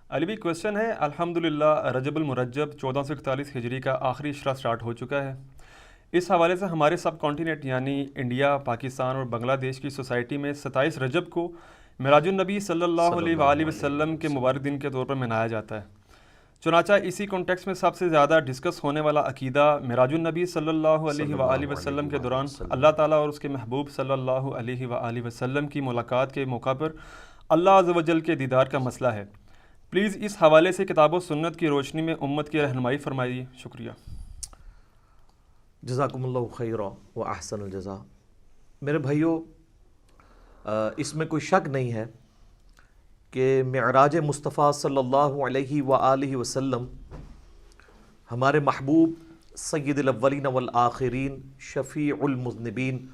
علی بھی کوشچن ہے، الحمدللہ رجب المرجب 1441 ہجری کا آخری اشرا سٹارٹ ہو چکا ہے۔ اس حوالے سے ہمارے سب کانٹیننٹ یعنی انڈیا، پاکستان اور بنگلہ دیش کی سوسائٹی میں 27 رجب کو معراج النبی صلی اللہ صلی علیہ اللہ وآلہ علیہ وسلم کے وسلم۔ مبارک دن کے طور پر منایا جاتا ہے۔ چنانچہ اسی کانٹیکس میں سب سے زیادہ ڈسکس ہونے والا عقیدہ معراج النبی صلی اللہ علیہ صلی وآلہ اللہ وسلم علیہ کے وآلہ دوران وسلم۔ اللہ تعالیٰ اور اس کے محبوب صلی اللہ علیہ وآلہ وسلم کی ملاقات کے موقع پر اللہ عز و جل کے دیدار کا مسئلہ ہے۔ پلیز اس حوالے سے کتاب و سنت کی روشنی میں امت کی رہنمائی فرمائیے، شکریہ۔ جزاکم اللہ خیرا و احسن الجزا۔ میرے بھائیوں، اس میں کوئی شک نہیں ہے کہ معراج مصطفیٰ صلی اللہ علیہ وآلہ وسلم ہمارے محبوب سید الاولین والآخرین، شفیع المذنبین،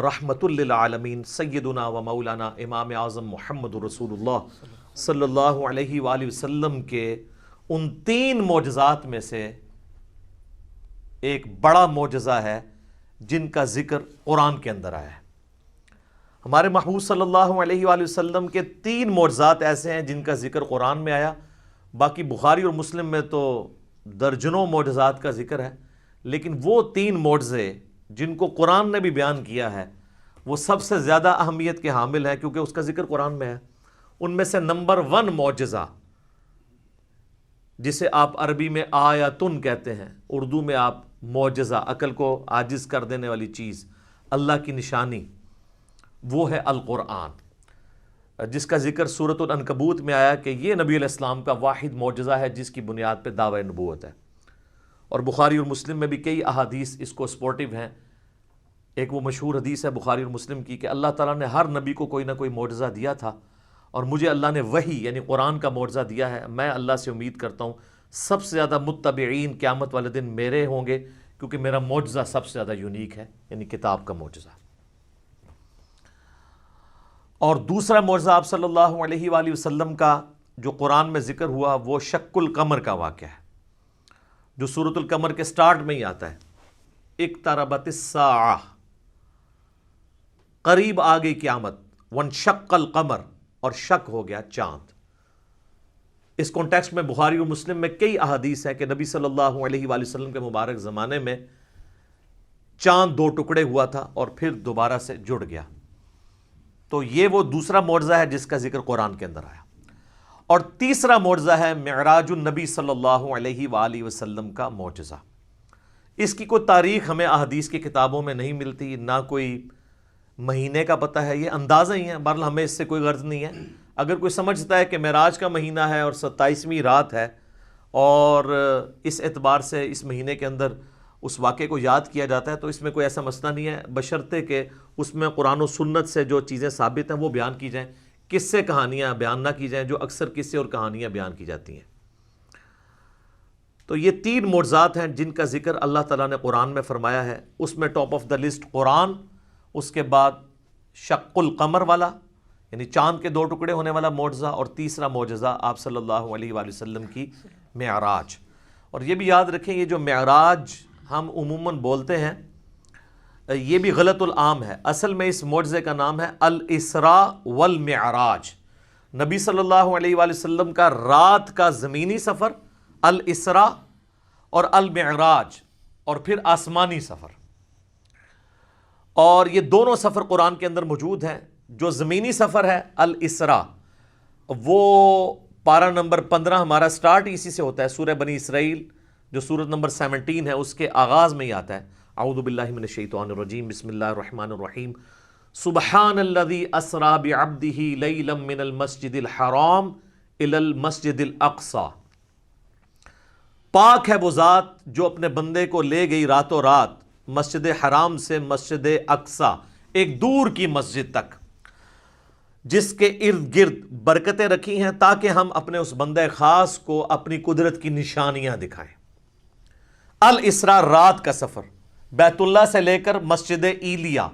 رحمت للعالمین، سیدنا و مولانا امام اعظم محمد رسول اللہ صلی اللہ علیہ وآلہ وسلم کے ان 3 معجزات میں سے ایک بڑا معجزہ ہے جن کا ذکر قرآن کے اندر آیا ہے۔ ہمارے محبوب صلی اللہ علیہ وآلہ وسلم کے 3 معجزات ایسے ہیں جن کا ذکر قرآن میں آیا، باقی بخاری اور مسلم میں تو درجنوں معجزات کا ذکر ہے، لیکن وہ 3 معجزے جن کو قرآن نے بھی بیان کیا ہے وہ سب سے زیادہ اہمیت کے حامل ہیں کیونکہ اس کا ذکر قرآن میں ہے۔ ان میں سے نمبر 1 معجزہ، جسے آپ عربی میں آیتن کہتے ہیں، اردو میں آپ معجزہ، عقل کو عاجز کر دینے والی چیز، اللہ کی نشانی، وہ ہے القرآن، جس کا ذکر سورۃ العنکبوت میں آیا کہ یہ نبی علیہ السلام کا واحد معجزہ ہے جس کی بنیاد پہ دعوی نبوت ہے۔ اور بخاری اور مسلم میں بھی کئی احادیث اس کو سپورٹیو ہیں۔ ایک وہ مشہور حدیث ہے بخاری اور مسلم کی کہ اللہ تعالیٰ نے ہر نبی کو کوئی نہ کوئی معجزہ دیا تھا، اور مجھے اللہ نے وحی یعنی قرآن کا معجزہ دیا ہے۔ میں اللہ سے امید کرتا ہوں سب سے زیادہ متبعین قیامت والے دن میرے ہوں گے، کیونکہ میرا معجزہ سب سے زیادہ یونیک ہے، یعنی کتاب کا معجزہ۔ اور دوسرا معجزہ آپ صلی اللہ علیہ وآلہ وسلم کا جو قرآن میں ذکر ہوا وہ شق القمر کا واقعہ ہے، جو سورۃ القمر کے سٹارٹ میں ہی آتا ہے، اقتربت الساعہ، قریب آ گئی قیامت، وانشق القمر، اور شک ہو گیا چاند۔ اس کانٹیکسٹ میں بخاری اور مسلم میں کئی احادیث ہیں کہ نبی صلی اللہ علیہ وآلہ وسلم کے مبارک زمانے میں چاند 2 ٹکڑے ہوا تھا اور پھر دوبارہ سے جڑ گیا۔ تو یہ وہ دوسرا معجزہ ہے جس کا ذکر قرآن کے اندر آیا۔ اور تیسرا معجزہ ہے معراج النبی صلی اللہ علیہ وآلہ وسلم کا معجزہ۔ اس کی کوئی تاریخ ہمیں احادیث کی کتابوں میں نہیں ملتی، نہ کوئی مہینے کا پتہ ہے، یہ اندازہ ہی ہے، بہرحال ہمیں اس سے کوئی غرض نہیں ہے۔ اگر کوئی سمجھتا ہے کہ معراج کا مہینہ ہے اور 27ویں رات ہے اور اس اعتبار سے اس مہینے کے اندر اس واقعے کو یاد کیا جاتا ہے تو اس میں کوئی ایسا مسئلہ نہیں ہے، بشرطے کہ اس میں قرآن و سنت سے جو چیزیں ثابت ہیں وہ بیان کی جائیں، قصے کہانیاں بیان نہ کی جائیں جو اکثر قصے اور کہانیاں بیان کی جاتی ہیں۔ تو یہ 3 معجزات ہیں جن کا ذکر اللہ تعالیٰ نے قرآن میں فرمایا ہے۔ اس میں ٹاپ آف دا لسٹ قرآن، اس کے بعد شق القمر والا یعنی چاند کے 2 ٹکڑے ہونے والا معجزہ، اور تیسرا معجزہ آپ صلی اللہ علیہ وآلہ وسلم کی معراج۔ اور یہ بھی یاد رکھیں، یہ جو معراج ہم عموماً بولتے ہیں یہ بھی غلط العام ہے۔ اصل میں اس معجزے کا نام ہے الاسراء والمعراج، نبی صلی اللہ علیہ وآلہ وسلم کا رات کا زمینی سفر الاسراء، اور المعراج اور پھر آسمانی سفر۔ اور یہ دونوں سفر قرآن کے اندر موجود ہیں۔ جو زمینی سفر ہے الاسراء، وہ پارہ نمبر 15 ہمارا سٹارٹ اسی سے ہوتا ہے، سورہ بنی اسرائیل جو سورت نمبر 17 ہے اس کے آغاز میں ہی آتا ہے، اعوذ باللہ من الشیطان الرجیم، بسم اللہ الرحمن الرحیم، سبحان الذی اسری بعبدہ لیلا من المسجد الحرام الی المسجد الاقصی، پاک ہے وہ ذات جو اپنے بندے کو لے گئی راتوں رات مسجد حرام سے مسجد اقصی، ایک دور کی مسجد تک، جس کے ارد گرد برکتیں رکھی ہیں تاکہ ہم اپنے اس بندے خاص کو اپنی قدرت کی نشانیاں دکھائیں۔ الاسراء رات کا سفر، بیت اللہ سے لے کر مسجد ایلیا،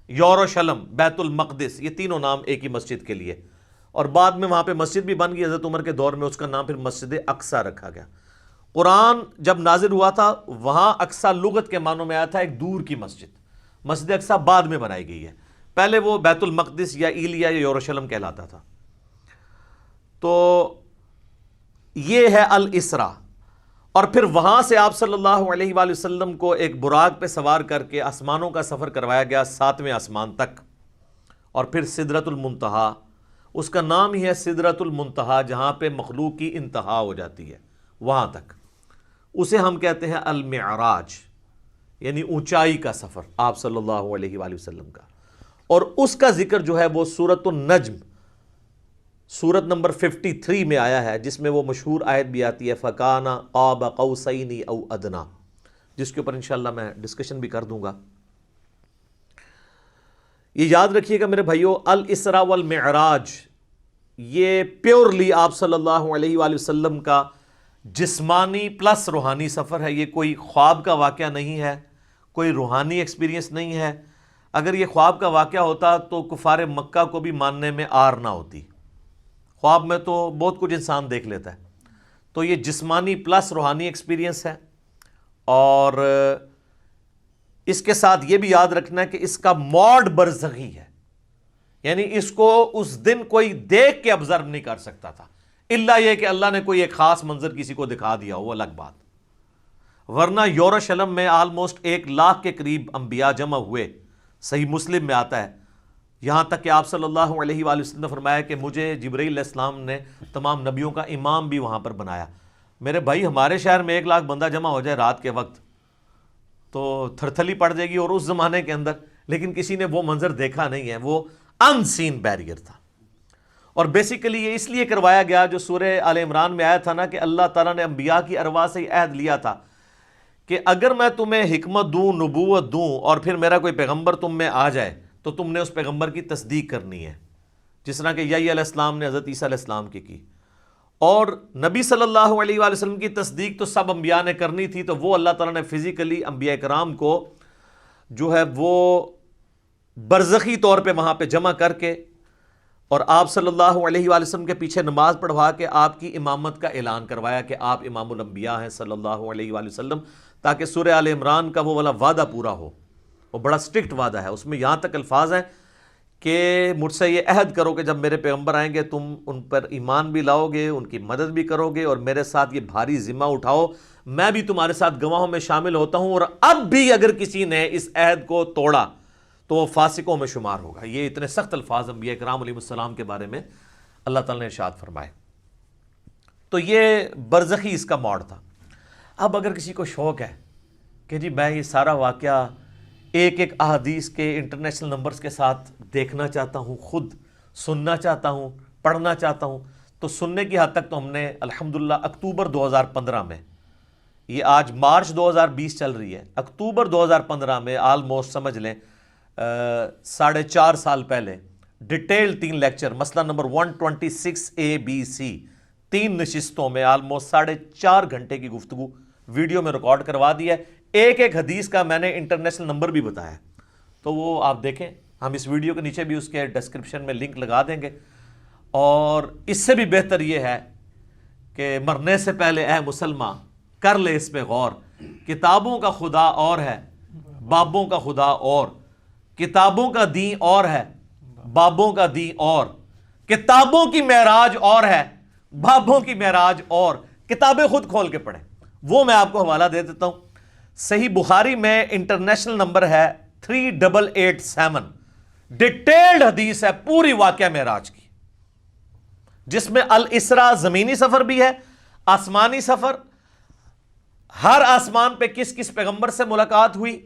یروشلم، بیت المقدس، یہ تینوں نام ایک ہی مسجد کے لیے، اور بعد میں وہاں پہ مسجد بھی بن گئی، حضرت عمر کے دور میں اس کا نام پھر مسجد اقصی رکھا گیا۔ قرآن جب نازل ہوا تھا وہاں اقصی لغت کے معنوں میں آیا تھا ایک دور کی مسجد، مسجد اقصی بعد میں بنائی گئی ہے، پہلے وہ بیت المقدس یا ایلیا یا یروشلم کہلاتا تھا۔ تو یہ ہے الاسرا. اور پھر وہاں سے آپ صلی اللہ علیہ وآلہ وسلم کو ایک براق پہ سوار کر کے آسمانوں کا سفر کروایا گیا 7ویں آسمان تک. اور پھر سدرۃ المنتہا، اس کا نام ہی ہے سدرۃ المنتہا، جہاں پہ مخلوق کی انتہا ہو جاتی ہے، وہاں تک. اسے ہم کہتے ہیں المعراج، یعنی اونچائی کا سفر آپ صلی اللہ علیہ وآلہ وسلم کا. اور اس کا ذکر جو ہے وہ سورۃ النجم، سورت نمبر 53 میں آیا ہے، جس میں وہ مشہور آیت بھی آتی ہے فَكَانَ قَابَ قَوْسَيْنِ أَوْ أَدْنَىٰ، جس کے اوپر انشاءاللہ میں ڈسکشن بھی کر دوں گا. یہ یاد رکھیے گا میرے بھائیو، الاسراء والمعراج یہ پیورلی آپ صلی اللہ علیہ وآلہ وسلم کا جسمانی پلس روحانی سفر ہے. یہ کوئی خواب کا واقعہ نہیں ہے، کوئی روحانی ایکسپیرینس نہیں ہے. اگر یہ خواب کا واقعہ ہوتا تو کفار مکہ کو بھی ماننے میں آر نہ ہوتی. خواب میں تو بہت کچھ انسان دیکھ لیتا ہے. تو یہ جسمانی پلس روحانی ایکسپیرینس ہے. اور اس کے ساتھ یہ بھی یاد رکھنا ہے کہ اس کا موڈ برزخی ہے، یعنی اس کو اس دن کوئی دیکھ کے آبزرو نہیں کر سکتا تھا، الا یہ کہ اللہ نے کوئی ایک خاص منظر کسی کو دکھا دیا ہو، وہ الگ بات. ورنہ یروشلم میں آلموسٹ 1,00,000 کے قریب انبیاء جمع ہوئے، صحیح مسلم میں آتا ہے. یہاں تک کہ آپ صلی اللہ علیہ وآلہ وسلم نے فرمایا کہ مجھے جبرائیل علیہ السلام نے تمام نبیوں کا امام بھی وہاں پر بنایا. میرے بھائی ہمارے شہر میں 1,00,000 بندہ جمع ہو جائے رات کے وقت تو تھرتھلی پڑ جائے گی، اور اس زمانے کے اندر لیکن کسی نے وہ منظر دیکھا نہیں ہے. وہ ان سین بیریئر تھا. اور بیسیکلی یہ اس لیے کروایا گیا، جو سورہ آل عمران میں آیا تھا نا، کہ اللہ تعالیٰ نے انبیاء کی ارواح سے یہ عہد لیا تھا کہ اگر میں تمہیں حکمت دوں، نبوت دوں، اور پھر میرا کوئی پیغمبر تم میں آ جائے تو تم نے اس پیغمبر کی تصدیق کرنی ہے، جس طرح کہ یحییٰ علیہ السلام نے حضرت عیسیٰ علیہ السلام کی. اور نبی صلی اللہ علیہ وآلہ وسلم کی تصدیق تو سب انبیاء نے کرنی تھی، تو وہ اللہ تعالیٰ نے فزیکلی انبیاء کرام کو جو ہے وہ برزخی طور پہ وہاں پہ جمع کر کے اور آپ صلی اللہ علیہ وآلہ وسلم کے پیچھے نماز پڑھوا کے آپ کی امامت کا اعلان کروایا کہ آپ امام الانبیاء ہیں صلی اللہ علیہ وآلہ وسلم، تاکہ سورہ آل عمران کا وہ والا وعدہ پورا ہو. وہ بڑا سٹرکٹ وعدہ ہے، اس میں یہاں تک الفاظ ہیں کہ مجھ سے یہ عہد کرو کہ جب میرے پیغمبر آئیں گے تم ان پر ایمان بھی لاؤ گے، ان کی مدد بھی کرو گے، اور میرے ساتھ یہ بھاری ذمہ اٹھاؤ، میں بھی تمہارے ساتھ گواہوں میں شامل ہوتا ہوں. اور اب بھی اگر کسی نے اس عہد کو توڑا تو وہ فاسقوں میں شمار ہوگا. یہ اتنے سخت الفاظ انبیاء کرام علیہ السلام کے بارے میں اللہ تعالیٰ نے ارشاد فرمائے. تو یہ برزخی اس کا موڈ تھا. اب اگر کسی کو شوق ہے کہ جی میں یہ سارا واقعہ ایک ایک احادیث کے انٹرنیشنل نمبرز کے ساتھ دیکھنا چاہتا ہوں، خود سننا چاہتا ہوں، پڑھنا چاہتا ہوں، تو سننے کی حد تک تو ہم نے الحمدللہ اکتوبر 2015 میں، یہ آج مارچ 2020 چل رہی ہے، اکتوبر 2015 میں آلموسٹ سمجھ لیں 4.5 سال پہلے ڈیٹیل 3 لیکچر، مسئلہ نمبر 126 ABC 3 نشستوں میں آلموسٹ 4.5 گھنٹے کی گفتگو ویڈیو میں ریکارڈ کروا دی ہے. ایک ایک حدیث کا میں نے انٹرنیشنل نمبر بھی بتایا، تو وہ آپ دیکھیں، ہم اس ویڈیو کے نیچے بھی اس کے ڈسکرپشن میں لنک لگا دیں گے. اور اس سے بھی بہتر یہ ہے کہ مرنے سے پہلے اے مسلمان کر لے اس پہ غور، کتابوں کا خدا اور ہے، بابوں کا خدا اور، کتابوں کا دین اور ہے، بابوں کا دین اور، کتابوں کی معراج اور ہے، بابوں کی معراج اور. کتابیں خود کھول کے پڑھیں، وہ میں آپ کو حوالہ دے دیتا ہوں. صحیح بخاری میں انٹرنیشنل نمبر ہے 3887، ڈیٹیلڈ حدیث ہے پوری واقعہ معراج کی، جس میں الاسراء زمینی سفر بھی ہے، آسمانی سفر، ہر آسمان پہ کس کس پیغمبر سے ملاقات ہوئی،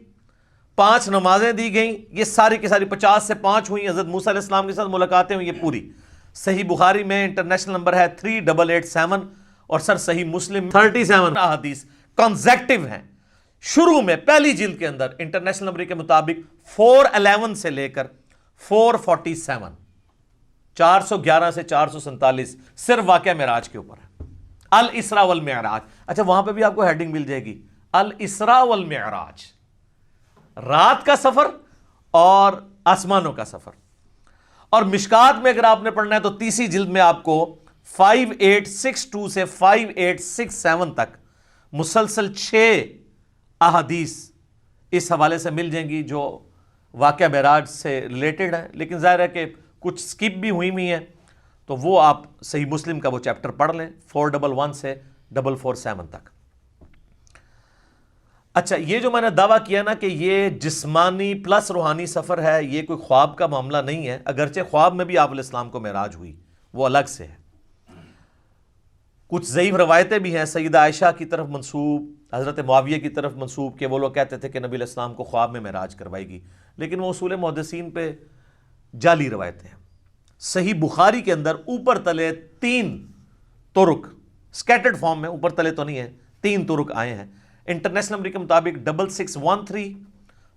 5 نمازیں دی گئیں، یہ ساری کی ساری 50 سے 5 ہوئی، حضرت موسیٰ علیہ السلام کے ساتھ ملاقاتیں ہوئی، یہ پوری صحیح بخاری میں انٹرنیشنل نمبر ہے 3887. اور سر صحیح مسلم 37 احادیث کنزیکٹیو ہیں. شروع میں پہلی جلد کے اندر انٹرنیشنل نمبر کے مطابق 411 سے لے کر 447، 411 سے 447 صرف واقعہ معراج کے اوپر ہے، الاسراء والمعراج. اچھا وہاں پہ بھی آپ کو ہیڈنگ مل جائے گی، الاسراء والمعراج، رات کا سفر اور آسمانوں کا سفر. اور مشکات میں اگر آپ نے پڑھنا ہے تو تیسری جلد میں آپ کو 5862 سے 5867 تک مسلسل 6 احادیث اس حوالے سے مل جائیں گی جو واقعہ معراج سے ریلیٹڈ ہے. لیکن ظاہر ہے کہ کچھ سکپ بھی ہوئی ہیں، تو وہ آپ صحیح مسلم کا وہ چیپٹر پڑھ لیں 411 سے 447 تک۔ اچھا، یہ جو میں نے دعویٰ کیا نا کہ یہ جسمانی پلس روحانی سفر ہے، یہ کوئی خواب کا معاملہ نہیں ہے، اگرچہ خواب میں بھی آپ علیہ السلام کو معراج ہوئی، وہ الگ سے ہے۔ کچھ ضعیف روایتیں بھی ہیں سیدہ عائشہ کی طرف منسوب، حضرت معاویہ کی طرف منسوب، کہ وہ لوگ کہتے تھے کہ نبی علیہ السلام کو خواب میں معراج کروائی گی، لیکن وہ اصول محدثین پہ جعلی روایتیں ہیں۔ صحیح بخاری کے اندر اوپر تلے 3 طرق سکیٹرڈ فارم میں، اوپر تلے تو نہیں ہے، 3 طرق آئے ہیں۔ انٹرنیشنل نمبر کے مطابق 6613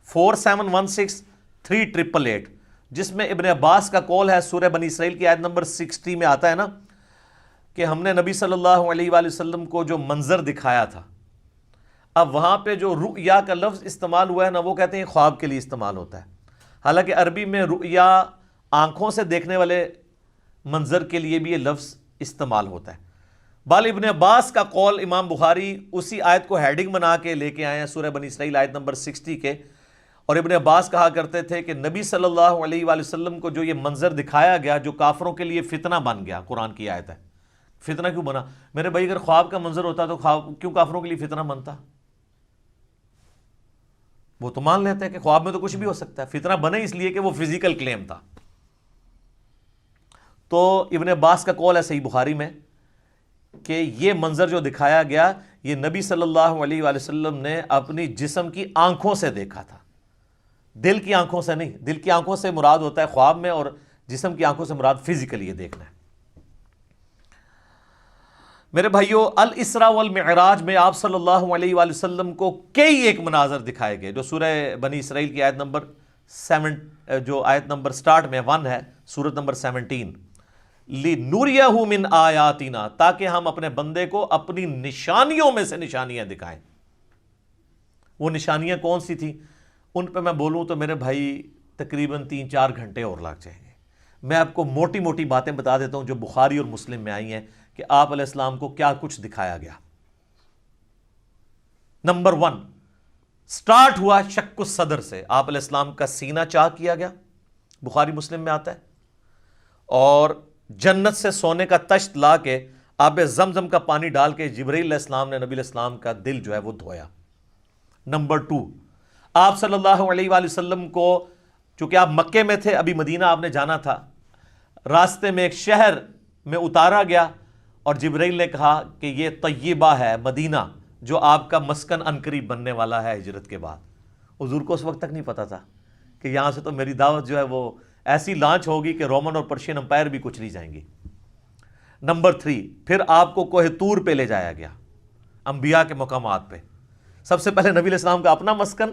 4716 3888، جس میں ابن عباس کا قول ہے، سورہ بنی اسرائیل کی آیت نمبر 60 میں آتا ہے نا کہ ہم نے نبی صلی اللہ علیہ وآلہ وسلم کو جو منظر دکھایا تھا۔ اب وہاں پہ جو رؤیا کا لفظ استعمال ہوا ہے نا، وہ کہتے ہیں خواب کے لیے استعمال ہوتا ہے، حالانکہ عربی میں رؤیا آنکھوں سے دیکھنے والے منظر کے لیے بھی یہ لفظ استعمال ہوتا ہے۔ بال ابن عباس کا قول امام بخاری اسی آیت کو ہیڈنگ بنا کے لے کے آئے ہیں، سورہ بنی اسرائیل آیت نمبر 60 کے، اور ابن عباس کہا کرتے تھے کہ نبی صلی اللہ علیہ وآلہ وسلم کو جو یہ منظر دکھایا گیا جو کافروں کے لیے فتنہ بن گیا، قرآن کی آیت ہے۔ فتنہ کیوں بنا؟ میرے بھائی اگر خواب کا منظر ہوتا تو خواب کیوں کافروں کے لیے فتنہ بنتا؟ وہ تو مان لیتے ہیں کہ خواب میں تو کچھ بھی ہو سکتا ہے، فتنہ بنے اس لیے کہ وہ فزیکل کلیم تھا۔ تو ابن عباس کا قول ہے صحیح بخاری میں کہ یہ منظر جو دکھایا گیا یہ نبی صلی اللہ علیہ وآلہ وسلم نے اپنی جسم کی آنکھوں سے دیکھا تھا، دل کی آنکھوں سے نہیں۔ دل کی آنکھوں سے مراد ہوتا ہے خواب میں، اور جسم کی آنکھوں سے مراد فزیکل یہ دیکھنا ہے۔ میرے بھائیو، الاسراء والمعراج میں آپ صلی اللہ علیہ وآلہ وسلم کو کئی ایک مناظر دکھائے گئے، جو سورہ بنی اسرائیل کی آیت نمبر 7 جو آیت نمبر سٹارٹ میں 1 ہے، سورت نمبر 17، لِنُرِيَهُ مِنْ آیاتنا، تاکہ ہم اپنے بندے کو اپنی نشانیوں میں سے نشانیاں دکھائیں۔ وہ نشانیاں کون سی تھیں؟ ان پہ میں بولوں تو میرے بھائی تقریباً 3-4 گھنٹے اور لگ جائیں گے۔ میں آپ کو موٹی موٹی باتیں بتا دیتا ہوں جو بخاری اور مسلم میں آئی ہیں کہ آپ علیہ السلام کو کیا کچھ دکھایا گیا۔ نمبر 1، سٹارٹ ہوا شق الصدر سے، آپ علیہ السلام کا سینہ چاک کیا گیا، بخاری مسلم میں آتا ہے، اور جنت سے سونے کا تشت لا کے آب زمزم کا پانی ڈال کے جبرائیل علیہ السلام نے نبی علیہ السلام کا دل جو ہے وہ دھویا۔ نمبر 2، آپ صلی اللہ علیہ وآلہ وسلم کو، چونکہ آپ مکے میں تھے، ابھی مدینہ آپ نے جانا تھا، راستے میں ایک شہر میں اتارا گیا اور جبرائیل نے کہا کہ یہ طیبہ ہے، مدینہ، جو آپ کا مسکن عنقریب بننے والا ہے ہجرت کے بعد۔ حضور کو اس وقت تک نہیں پتا تھا کہ یہاں سے تو میری دعوت جو ہے وہ ایسی لانچ ہوگی کہ رومن اور پرشین امپائر بھی کچھ نہیں جائیں گی۔ نمبر 3، پھر آپ کو کوہ طور پہ لے جایا گیا، انبیاء کے مقامات پہ۔ سب سے پہلے نبی علیہ السلام کا اپنا مسکن،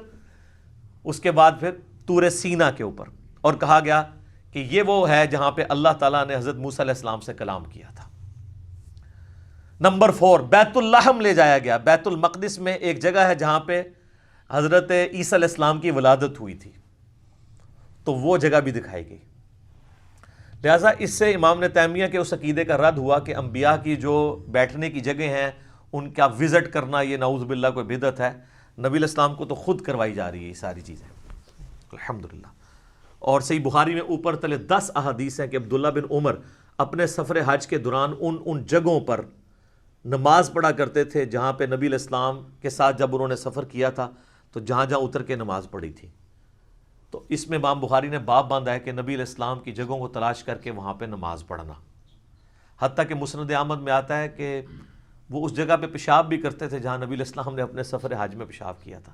اس کے بعد پھر طور سینا کے اوپر، اور کہا گیا کہ یہ وہ ہے جہاں پہ اللہ تعالیٰ نے حضرت موسیٰ علیہ السلام سے کلام کیا تھا۔ نمبر 4، بیت اللحم لے جایا گیا۔ بیت المقدس میں ایک جگہ ہے جہاں پہ حضرت عیسیٰ علیہ السلام کی ولادت ہوئی تھی، تو وہ جگہ بھی دکھائی گئی۔ لہٰذا اس سے امام ابن تیمیہ کے اس عقیدے کا رد ہوا کہ انبیاء کی جو بیٹھنے کی جگہ ہیں ان کا وزٹ کرنا یہ نعوذ باللہ کوئی بدعت ہے۔ نبی علیہ السلام کو تو خود کروائی جا رہی ہے یہ ساری چیزیں، الحمدللہ۔ اور صحیح بخاری میں اوپر تلے 10 احادیث ہیں کہ عبداللہ بن عمر اپنے سفر حج کے دوران ان جگہوں پر نماز پڑھا کرتے تھے جہاں پہ نبی علیہ السلام کے ساتھ جب انہوں نے سفر کیا تھا تو جہاں جہاں اتر کے نماز پڑھی تھی۔ تو اس میں امام بخاری نے باب باندھا ہے کہ نبی علیہ السلام کی جگہوں کو تلاش کر کے وہاں پہ نماز پڑھنا، حتیٰ کہ مسند احمد میں آتا ہے کہ وہ اس جگہ پہ پیشاب بھی کرتے تھے جہاں نبی علیہ السلام نے اپنے سفر حج میں پیشاب کیا تھا۔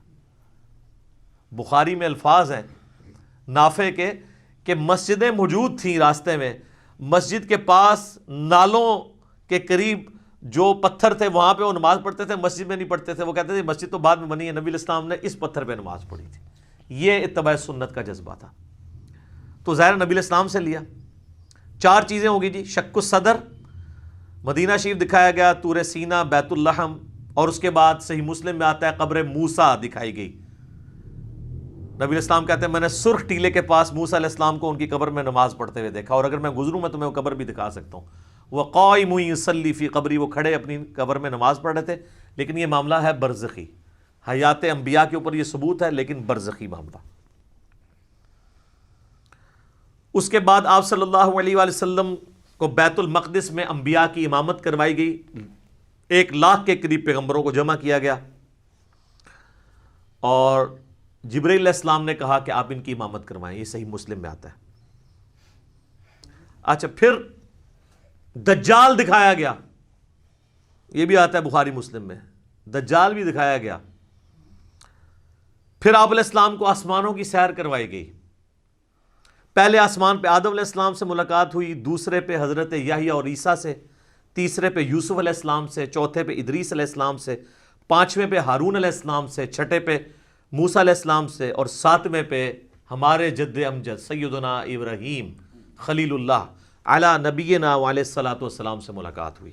بخاری میں الفاظ ہیں نافع کے کہ مسجدیں موجود تھیں راستے میں، مسجد کے پاس نالوں کے قریب جو پتھر تھے وہاں پہ وہ نماز پڑھتے تھے، مسجد میں نہیں پڑھتے تھے۔ وہ کہتے تھے مسجد تو بعد میں بنی ہے، نبی علیہ السلام نے اس پتھر پہ نماز پڑھی تھی۔ یہ اتباع سنت کا جذبہ تھا۔ تو ظاہر نبی علیہ السلام سے لیا۔ 4 چیزیں ہوگی جی، شق الصدر، مدینہ شریف دکھایا گیا، طور سینا، بیت اللحم، اور اس کے بعد صحیح مسلم میں آتا ہے قبر موسیٰ دکھائی گئی۔ نبی علیہ السلام کہتے ہیں میں نے سرخ ٹیلے کے پاس موسیٰ علیہ السلام کو ان کی قبر میں نماز پڑھتے ہوئے دیکھا، اور اگر میں گزروں میں تمہیں وہ قبر بھی دکھا سکتا ہوں۔ وَقَائِمٌ يُصَلِّي فِي قَبْرِي، وہ کھڑے اپنی قبر میں نماز پڑھ رہے تھے۔ لیکن یہ معاملہ ہے برزخی، حیات انبیاء کے اوپر یہ ثبوت ہے لیکن برزخی معاملہ۔ اس کے بعد آپ صلی اللہ علیہ وآلہ وسلم کو بیت المقدس میں انبیاء کی امامت کروائی گئی، 1,00,000 کے قریب پیغمبروں کو جمع کیا گیا، اور جبرائیل علیہ السلام نے کہا کہ آپ ان کی امامت کروائیں. یہ صحیح مسلم میں آتا ہے. اچھا، پھر دجال دکھایا گیا، یہ بھی آتا ہے بخاری مسلم میں، دجال بھی دکھایا گیا. پھر آپ علیہ السلام کو آسمانوں کی سیر کروائی گئی. پہلے آسمان پہ آدم علیہ السلام سے ملاقات ہوئی، دوسرے پہ حضرت یحییٰ اور عیسیٰ سے، تیسرے پہ یوسف علیہ السلام سے، چوتھے پہ ادریس علیہ السلام سے، پانچویں پہ ہارون علیہ السلام سے، چھٹے پہ موسیٰ علیہ السلام سے، اور ساتویں پہ ہمارے جد امجد سیدنا ابراہیم خلیل اللہ علی نبینا علیہ الصلوۃ والسلام سے ملاقات ہوئی.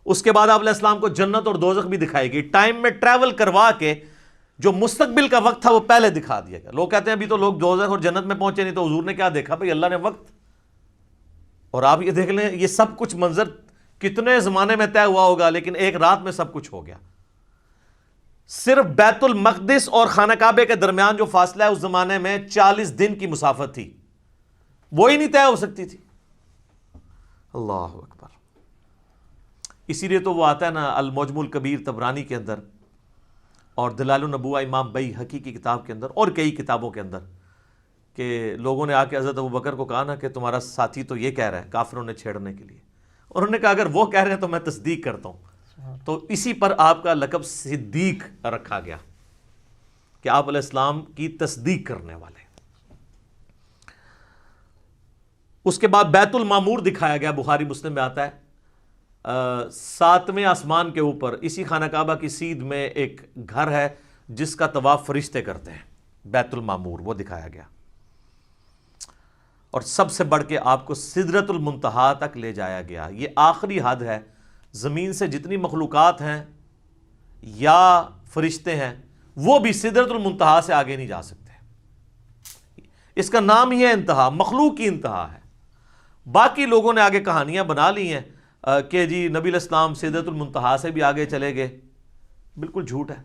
اس کے بعد آپ علیہ السلام کو جنت اور دوزخ بھی دکھائی گئی، ٹائم میں ٹریول کروا کے جو مستقبل کا وقت تھا وہ پہلے دکھا دیا گیا. لوگ کہتے ہیں ابھی تو لوگ دوزخ اور جنت میں پہنچے نہیں، تو حضور نے کیا دیکھا؟ بھئی اللہ نے وقت. اور آپ یہ دیکھ لیں، یہ سب کچھ منظر کتنے زمانے میں طے ہوا ہوگا، لیکن ایک رات میں سب کچھ ہو گیا. صرف بیت المقدس اور خانہ کعبے کے درمیان جو فاصلہ ہے اس زمانے میں 40 دن کی مسافت تھی، وہی نہیں طے ہو سکتی تھی. اللہ اکبر. اسی لیے تو وہ آتا ہے نا المعجم الکبیر طبرانی کے اندر، اور دلائل النبوہ امام بیہقی کی کتاب کے اندر، اور کئی کتابوں کے اندر، کہ لوگوں نے آ کے حضرت ابوبکر کو کہا نا کہ تمہارا ساتھی تو یہ کہہ رہا ہے کافروں نے چھیڑنے کے لیے، اور انہوں نے کہا اگر وہ کہہ رہے ہیں تو میں تصدیق کرتا ہوں. تو اسی پر آپ کا لقب صدیق رکھا گیا کہ آپ علیہ السلام کی تصدیق کرنے والے. اس کے بعد بیت المعمور دکھایا گیا، بخاری مسلم میں آتا ہے. 7ویں آسمان کے اوپر اسی خانہ کعبہ کی سیدھ میں ایک گھر ہے جس کا طواف فرشتے کرتے ہیں، بیت المعمور، وہ دکھایا گیا. اور سب سے بڑھ کے آپ کو سدرۃ المنتہا تک لے جایا گیا. یہ آخری حد ہے. زمین سے جتنی مخلوقات ہیں یا فرشتے ہیں وہ بھی سدرۃ المنتہا سے آگے نہیں جا سکتے. اس کا نام ہی ہے انتہا، مخلوق کی انتہا ہے. باقی لوگوں نے آگے کہانیاں بنا لی ہیں کہ جی نبی علیہ السلام سدرۃ المنتہا سے بھی آگے چلے گئے. بالکل جھوٹ ہے.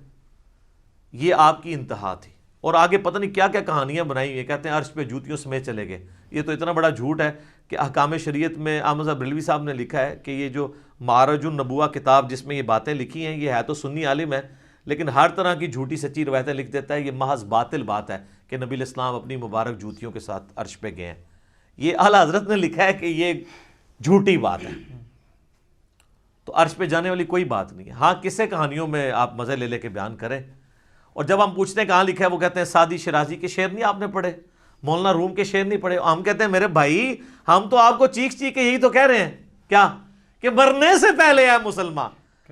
یہ آپ کی انتہا تھی، اور آگے پتہ نہیں کیا کیا کہانیاں بنائی ہوئی ہیں. کہتے ہیں عرش پہ جوتیوں سمیت چلے گئے. یہ تو اتنا بڑا جھوٹ ہے کہ احکام شریعت میں احمد صاحب بریلوی صاحب نے لکھا ہے کہ یہ جو معرج النبوہ کتاب جس میں یہ باتیں لکھی ہیں، یہ ہے تو سنی عالم ہے لیکن ہر طرح کی جھوٹی سچی روایتیں لکھ دیتا ہے. یہ محض باطل بات ہے کہ نبی علیہ السلام اپنی مبارک جوتیوں کے ساتھ عرش پہ گئے ہیں. یہ اعلیٰ حضرت نے لکھا ہے کہ یہ جھوٹی بات ہے. تو عرش پہ جانے والی کوئی بات نہیں ہے. ہاں قصے کہانیوں میں آپ مزے لے لے کے بیان کریں. اور جب ہم پوچھتے ہیں کہاں لکھا ہے، وہ کہتے ہیں سعدی شیرازی کے شعر نہیں آپ نے پڑھے، مولانا روم کے شعر نہیں پڑھے. ہم کہتے ہیں میرے بھائی ہم تو آپ کو چیخ چیخ کے یہی تو کہہ رہے ہیں کیا کہ مرنے سے پہلے ہے مسلمان،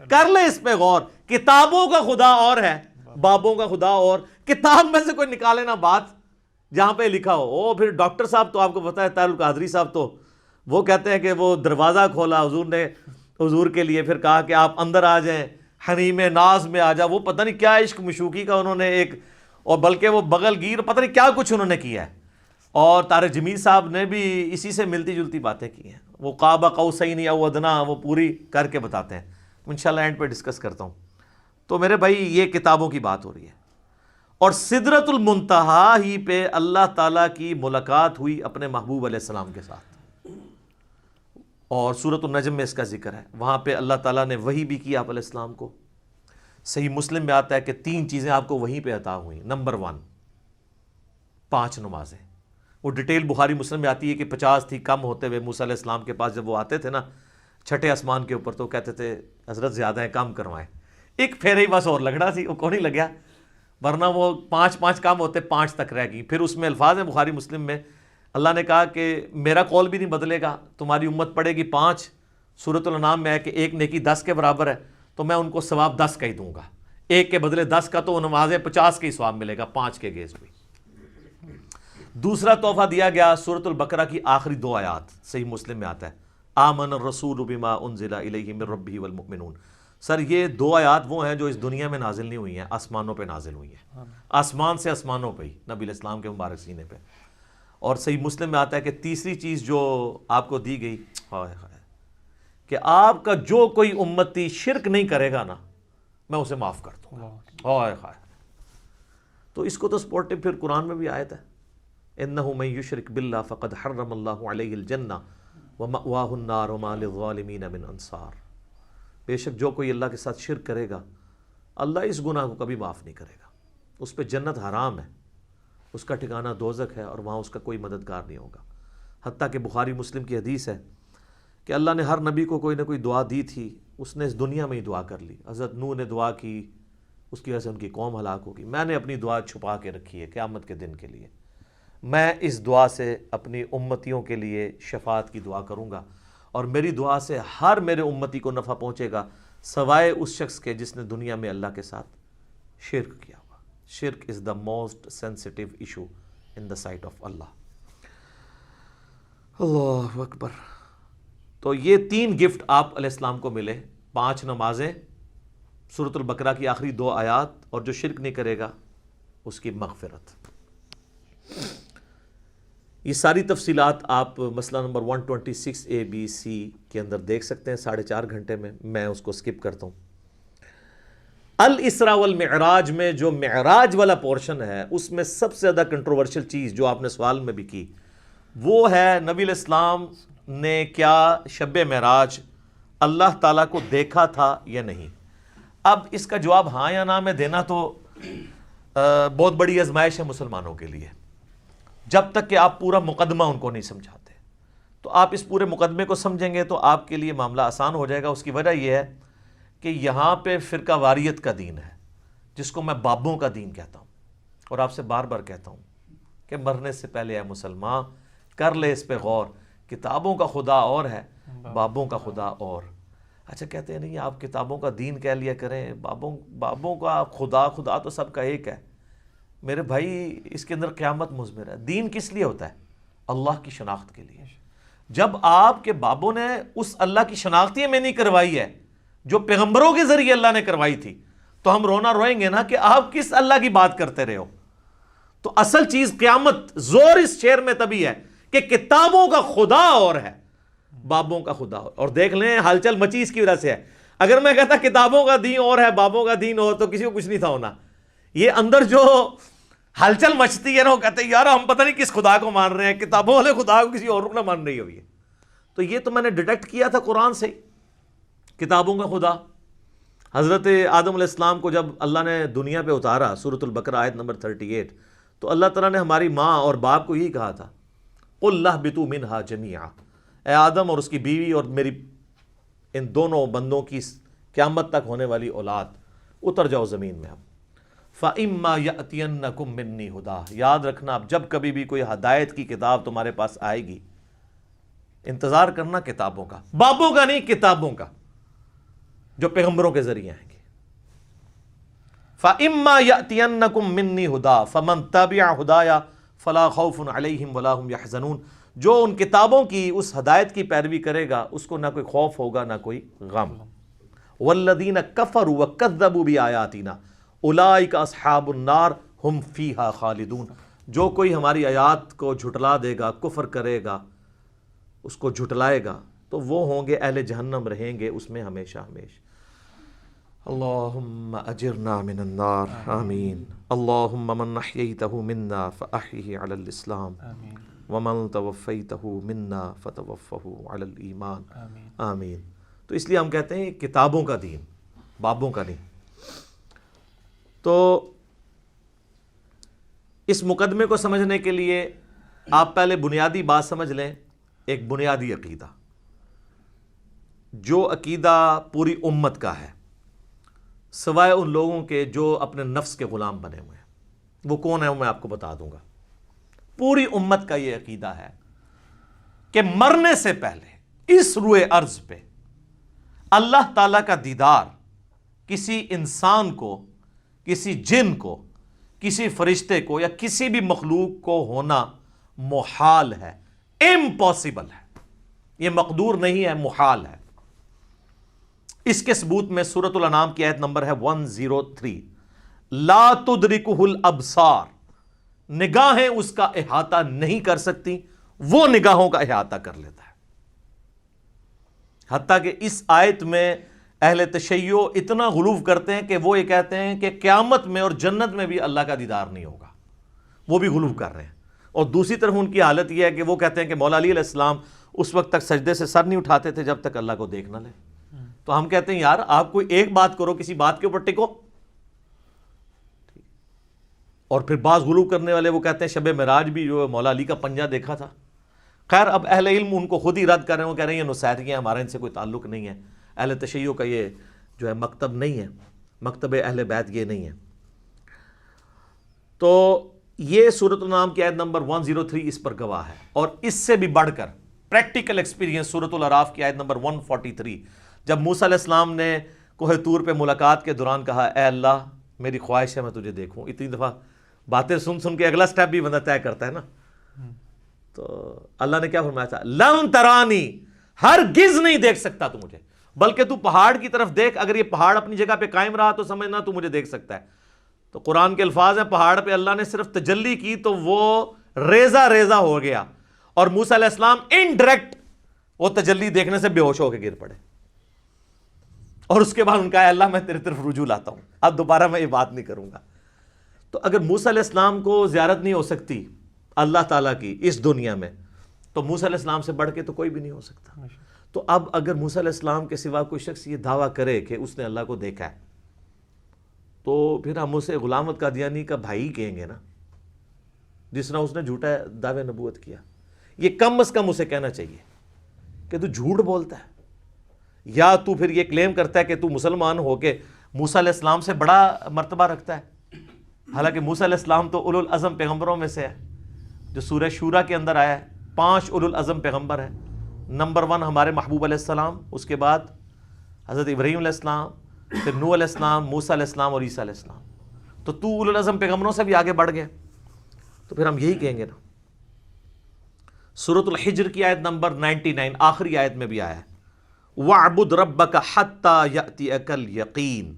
کر لے اس پہ غور. کتابوں کا خدا اور ہے، بابوں کا خدا اور. کتاب میں سے کوئی نکالے نا بات جہاں پہ لکھا ہو. پھر ڈاکٹر صاحب تو آپ کو پتا ہے طاہر القادری صاحب تو وہ کہتے ہیں کہ وہ دروازہ کھولا حضور نے حضور کے لیے، پھر کہا کہ آپ اندر آ جائیں، حریم ناز میں آ جا. وہ پتہ نہیں کیا عشق مشوقی کا انہوں نے ایک، اور بلکہ وہ بغل گیر پتہ نہیں کیا کچھ انہوں نے کیا ہے. اور طارق جمیل صاحب نے بھی اسی سے ملتی جلتی باتیں کی ہیں. وہ قاب قوسین او ادنا وہ پوری کر کے بتاتے ہیں. انشاءاللہ اینڈ پہ ڈسکس کرتا ہوں. تو میرے بھائی یہ کتابوں کی بات ہو رہی ہے. اور سدرۃ المنتہا ہی پہ اللہ تعالیٰ کی ملاقات ہوئی اپنے محبوب علیہ السلام کے ساتھ. اور سورۃ النجم میں اس کا ذکر ہے. وہاں پہ اللہ تعالیٰ نے وحی بھی کی آپ علیہ السلام کو. صحیح مسلم میں آتا ہے کہ 3 چیزیں آپ کو وہیں پہ عطا ہوئیں. نمبر 1 5 نمازیں. وہ ڈیٹیل بخاری مسلم میں آتی ہے کہ 50 تھی، کم ہوتے ہوئے موسیٰ علیہ السلام کے پاس جب وہ آتے تھے نا 6ٹھے آسمان کے اوپر، تو کہتے تھے حضرت زیادہ ہیں، کم کروائیں. ایک پھیرے ہی بس اور لگنا سی، وہ کون ہی لگیا، ورنہ وہ 5 کم ہوتے 5 تک رہ گئی. پھر اس میں الفاظ ہیں بخاری مسلم میں، اللہ نے کہا کہ میرا قول بھی نہیں بدلے گا، تمہاری امت پڑے گی 5. سورۃ الانعام میں ہے کہ 1 نیکی 10 کے برابر ہے، تو میں ان کو ثواب 10 کا ہی دوں گا. 1 کے بدلے 10 کا، تو نمازیں 50 کے ہی ثواب ملے گا 5 کے گیز بھی. دوسرا تحفہ دیا گیا سورۃ البقرہ کی آخری 2 آیات. صحیح مسلم میں آتا ہے آمن الرسول بما انزل الیہ من ربہ والمؤمنون. سر یہ 2 آیات وہ ہیں جو اس دنیا میں نازل نہیں ہوئی ہیں، آسمانوں پہ نازل ہوئی ہیں. آسمان سے آسمانوں پہ ہی نبی علیہ السلام کے مبارک سینے پہ. اور صحیح مسلم میں آتا ہے کہ تیسری چیز جو آپ کو دی گئی کہ آپ کا جو کوئی امتی شرک نہیں کرے گا نا میں اسے معاف کر دوں گا. تو اس کو تو سپورٹو پھر قرآن میں بھی آیت ہے انہ من یشرک باللہ فقد حرم اللہ علیہ الجنہ وَمَأْوَاهُ النَّارُ وَمَا لِلظَّالِمِينَ مِنْ انصار. بے شک جو کوئی اللہ کے ساتھ شرک کرے گا اللہ اس گناہ کو کبھی معاف نہیں کرے گا. اس پہ جنت حرام ہے، اس کا ٹھکانہ دوزخ ہے، اور وہاں اس کا کوئی مددگار نہیں ہوگا. حتیٰ کہ بخاری مسلم کی حدیث ہے کہ اللہ نے ہر نبی کو کوئی نہ کوئی دعا دی تھی، اس نے اس دنیا میں ہی دعا کر لی. حضرت نوح نے دعا کی، اس کی وجہ سے ان کی قوم ہلاک ہوگی. میں نے اپنی دعا چھپا کے رکھی ہے قیامت کے دن کے لیے. میں اس دعا سے اپنی امتیوں کے لیے شفاعت کی دعا کروں گا، اور میری دعا سے ہر میرے امتی کو نفع پہنچے گا سوائے اس شخص کے جس نے دنیا میں اللہ کے ساتھ شرک کیا ہوا. شرک is the most sensitive issue in the sight of اللہ. اللہ اکبر. تو یہ 3 گفٹ آپ علیہ السلام کو ملے: 5 نمازیں، سورۃ البقرہ کی آخری 2 آیات، اور جو شرک نہیں کرے گا اس کی مغفرت. یہ ساری تفصیلات آپ مسئلہ نمبر 126 ABC کے اندر دیکھ سکتے ہیں 4.5 گھنٹے میں. میں اس کو سکپ کرتا ہوں. الاسراء والمعراج میں جو معراج والا پورشن ہے اس میں سب سے زیادہ کنٹروورشل چیز جو آپ نے سوال میں بھی کی وہ ہے نبی علیہ السلام نے کیا شب معراج اللہ تعالیٰ کو دیکھا تھا یا نہیں. اب اس کا جواب ہاں یا نہ میں دینا تو بہت بڑی آزمائش ہے مسلمانوں کے لیے. جب تک کہ آپ پورا مقدمہ ان کو نہیں سمجھاتے، تو آپ اس پورے مقدمے کو سمجھیں گے تو آپ کے لیے معاملہ آسان ہو جائے گا. اس کی وجہ یہ ہے کہ یہاں پہ فرقہ واریت کا دین ہے، جس کو میں بابوں کا دین کہتا ہوں. اور آپ سے بار بار کہتا ہوں کہ مرنے سے پہلے اے مسلمان کر لے اس پہ غور. کتابوں کا خدا اور ہے، بابوں کا خدا اور. اچھا کہتے ہیں نہیں آپ کتابوں کا دین کہہ لیا کریں، بابوں کا خدا تو سب کا ایک ہے. میرے بھائی اس کے اندر قیامت مضمر ہے. دین کس لیے ہوتا ہے؟ اللہ کی شناخت کے لیے. جب آپ کے بابوں نے اس اللہ کی شناخت ہی میں نہیں کروائی ہے جو پیغمبروں کے ذریعے اللہ نے کروائی تھی، تو ہم رونا روئیں گے نا کہ آپ کس اللہ کی بات کرتے رہے ہو. تو اصل چیز قیامت زور اس شعر میں تبھی ہے کہ کتابوں کا خدا اور ہے، بابوں کا خدا اور. دیکھ لیں ہلچل مچی اس کی وجہ سے ہے. اگر میں کہتا کتابوں کا دین اور ہے بابوں کا دین اور، تو کسی کو کچھ نہیں تھا ہونا. یہ اندر جو ہلچل مچتی ہے نا، وہ کہتے ہیں یار ہم پتہ نہیں کس خدا کو مان رہے ہیں، کتابوں والے خدا کو کسی اور کو نہ مان رہی ہوئی ہے. تو یہ تو میں نے ڈیٹیکٹ کیا تھا قرآن سے، کتابوں کا خدا. حضرت آدم علیہ السلام کو جب اللہ نے دنیا پہ اتارا، سورۃ البقرہ آیت نمبر 38، تو اللہ تعالیٰ نے ہماری ماں اور باپ کو یہی کہا تھا قُلْ اهْبِطُوا مِنْهَا جَمِيعًا، اے آدم اور اس کی بیوی اور میری ان دونوں بندوں کی قیامت تک ہونے والی اولاد اتر جاؤ زمین میں. اب فَإِمَّا يَأْتِيَنَّكُم مِّنِّي هُدًى، یاد رکھنا اب جب کبھی بھی کوئی ہدایت کی کتاب تمہارے پاس آئے گی، انتظار کرنا کتابوں کا، بابوں کا نہیں، کتابوں کا جو پیغمبروں کے ذریعے آئیں گے. فَإِمَّا يَأْتِيَنَّكُم مِّنِّي هُدًى فَمَن تَبِعَ هُدَايَ فَلَا خَوْفٌ عَلَيْهِمْ وَلَا هُمْ يَحْزَنُونَ. جو ان کتابوں کی اس ہدایت کی پیروی کرے گا اس کو نہ کوئی خوف ہوگا نہ کوئی غم. وَالَّذِينَ كَفَرُوا وَكَذَّبُوا بِآيَاتِنَا اولئک اصحاب النار ہم فیہا خالدون. جو کوئی ہماری آیات کو جھٹلا دے گا، کفر کرے گا، اس کو جھٹلائے گا، تو وہ ہوں گے اہل جہنم، رہیں گے اس میں ہمیشہ ہمیشہ. اللہم اجرنا من النار. آمین. اللہم من احییتہ منا فاحیہ علی الاسلام ومن توفیتہ منا فتوفہ علی الایمان. آمین. تو اس لیے ہم کہتے ہیں کتابوں کا دین، بابوں کا نہیں. تو اس مقدمے کو سمجھنے کے لیے آپ پہلے بنیادی بات سمجھ لیں، ایک بنیادی عقیدہ، جو عقیدہ پوری امت کا ہے سوائے ان لوگوں کے جو اپنے نفس کے غلام بنے ہوئے ہیں. وہ کون ہے وہ میں آپ کو بتا دوں گا. پوری امت کا یہ عقیدہ ہے کہ مرنے سے پہلے اس روئے ارض پہ اللہ تعالیٰ کا دیدار کسی انسان کو، کسی جن کو، کسی فرشتے کو یا کسی بھی مخلوق کو ہونا محال ہے، امپاسبل ہے. یہ مقدور نہیں ہے، محال ہے. اس کے ثبوت میں سورۃ الانعام کی آیت نمبر ہے 103، لا تدرکہ الابصار، نگاہیں اس کا احاطہ نہیں کر سکتی، وہ نگاہوں کا احاطہ کر لیتا ہے. حتیٰ کہ اس آیت میں اہل تشیع اتنا غلو کرتے ہیں کہ وہ یہ کہتے ہیں کہ قیامت میں اور جنت میں بھی اللہ کا دیدار نہیں ہوگا. وہ بھی غلو کر رہے ہیں. اور دوسری طرف ان کی حالت یہ ہے کہ وہ کہتے ہیں کہ مولا علی علیہ السلام اس وقت تک سجدے سے سر نہیں اٹھاتے تھے جب تک اللہ کو دیکھ نہ لیں. تو ہم کہتے ہیں یار آپ کوئی ایک بات کرو, کسی بات کے اوپر ٹکو. اور پھر بعض غلو کرنے والے وہ کہتے ہیں شب معراج بھی جو مولا علی کا پنجہ دیکھا تھا. خیر اب اہل علم ان کو خود ہی رد کر رہے ہیں, وہ کہہ رہے ہیں یہ نصیحتیاں ہیں, ہمارا ان سے کوئی تعلق نہیں ہے, اہل تشیع کا یہ جو ہے مکتب نہیں ہے, مکتب اہل بیت یہ نہیں ہے. تو یہ سورۃ الانعام کی آیت نمبر 103 اس پر گواہ ہے. اور اس سے بھی بڑھ کر پریکٹیکل ایکسپیرینس سورۃ الاعراف کی آیت نمبر 143, جب موسیٰ علیہ السلام نے کوہ طور پہ ملاقات کے دوران کہا اے اللہ میری خواہش ہے میں تجھے دیکھوں. اتنی دفعہ باتیں سن کے اگلا سٹیپ بھی بندہ طے کرتا ہے نا. تو اللہ نے کیا فرمایا تھا, لن ترانی, ہرگز نہیں دیکھ سکتا تو مجھے, بلکہ تو پہاڑ کی طرف دیکھ, اگر یہ پہاڑ اپنی جگہ پہ قائم رہا تو سمجھنا تو مجھے دیکھ سکتا ہے. تو قرآن کے الفاظ ہیں پہاڑ پہ اللہ نے صرف تجلی کی تو وہ ریزہ ریزہ ہو گیا, اور موسیٰ علیہ السلام انڈائریکٹ وہ تجلی دیکھنے سے بے ہوش ہو کے گر پڑے. اور اس کے بعد ان کا اللہ میں تیرے طرف رجوع لاتا ہوں, اب دوبارہ میں یہ بات نہیں کروں گا. تو اگر موسیٰ علیہ السلام کو زیارت نہیں ہو سکتی اللہ تعالیٰ کی اس دنیا میں, تو موسیٰ علیہ السلام سے بڑھ کے تو کوئی بھی نہیں ہو سکتا. تو اب اگر موسیٰ علیہ السلام کے سوا کوئی شخص یہ دعویٰ کرے کہ اس نے اللہ کو دیکھا ہے, تو پھر ہم اسے غلام احمد قادیانی کا بھائی کہیں گے نا, جس طرح اس نے جھوٹا دعوے نبوت کیا. یہ کم از کم اسے کہنا چاہیے کہ تو جھوٹ بولتا ہے, یا تو پھر یہ کلیم کرتا ہے کہ تو مسلمان ہو کے موسیٰ علیہ السلام سے بڑا مرتبہ رکھتا ہے. حالانکہ موسیٰ علیہ السلام تو اولو العزم پیغمبروں میں سے ہے, جو سورہ شورا کے اندر آیا ہے. 5 اولو العزم پیغمبر ہیں. نمبر 1 ہمارے محبوب علیہ السلام, اس کے بعد حضرت ابراہیم علیہ السلام, پھر نوح علیہ السلام, موسیٰ علیہ السلام اور عیسیٰ علیہ السلام. تو اولو العزم پیغمبروں سے بھی آگے بڑھ گئے. تو پھر ہم یہی کہیں گے نا. سورۃ الحجر کی آیت نمبر 99 آخری آیت میں بھی آیا ہے, وَاعْبُدْ رَبَّكَ حَتَّى يَأْتِيَكَ الْيَقِينُ,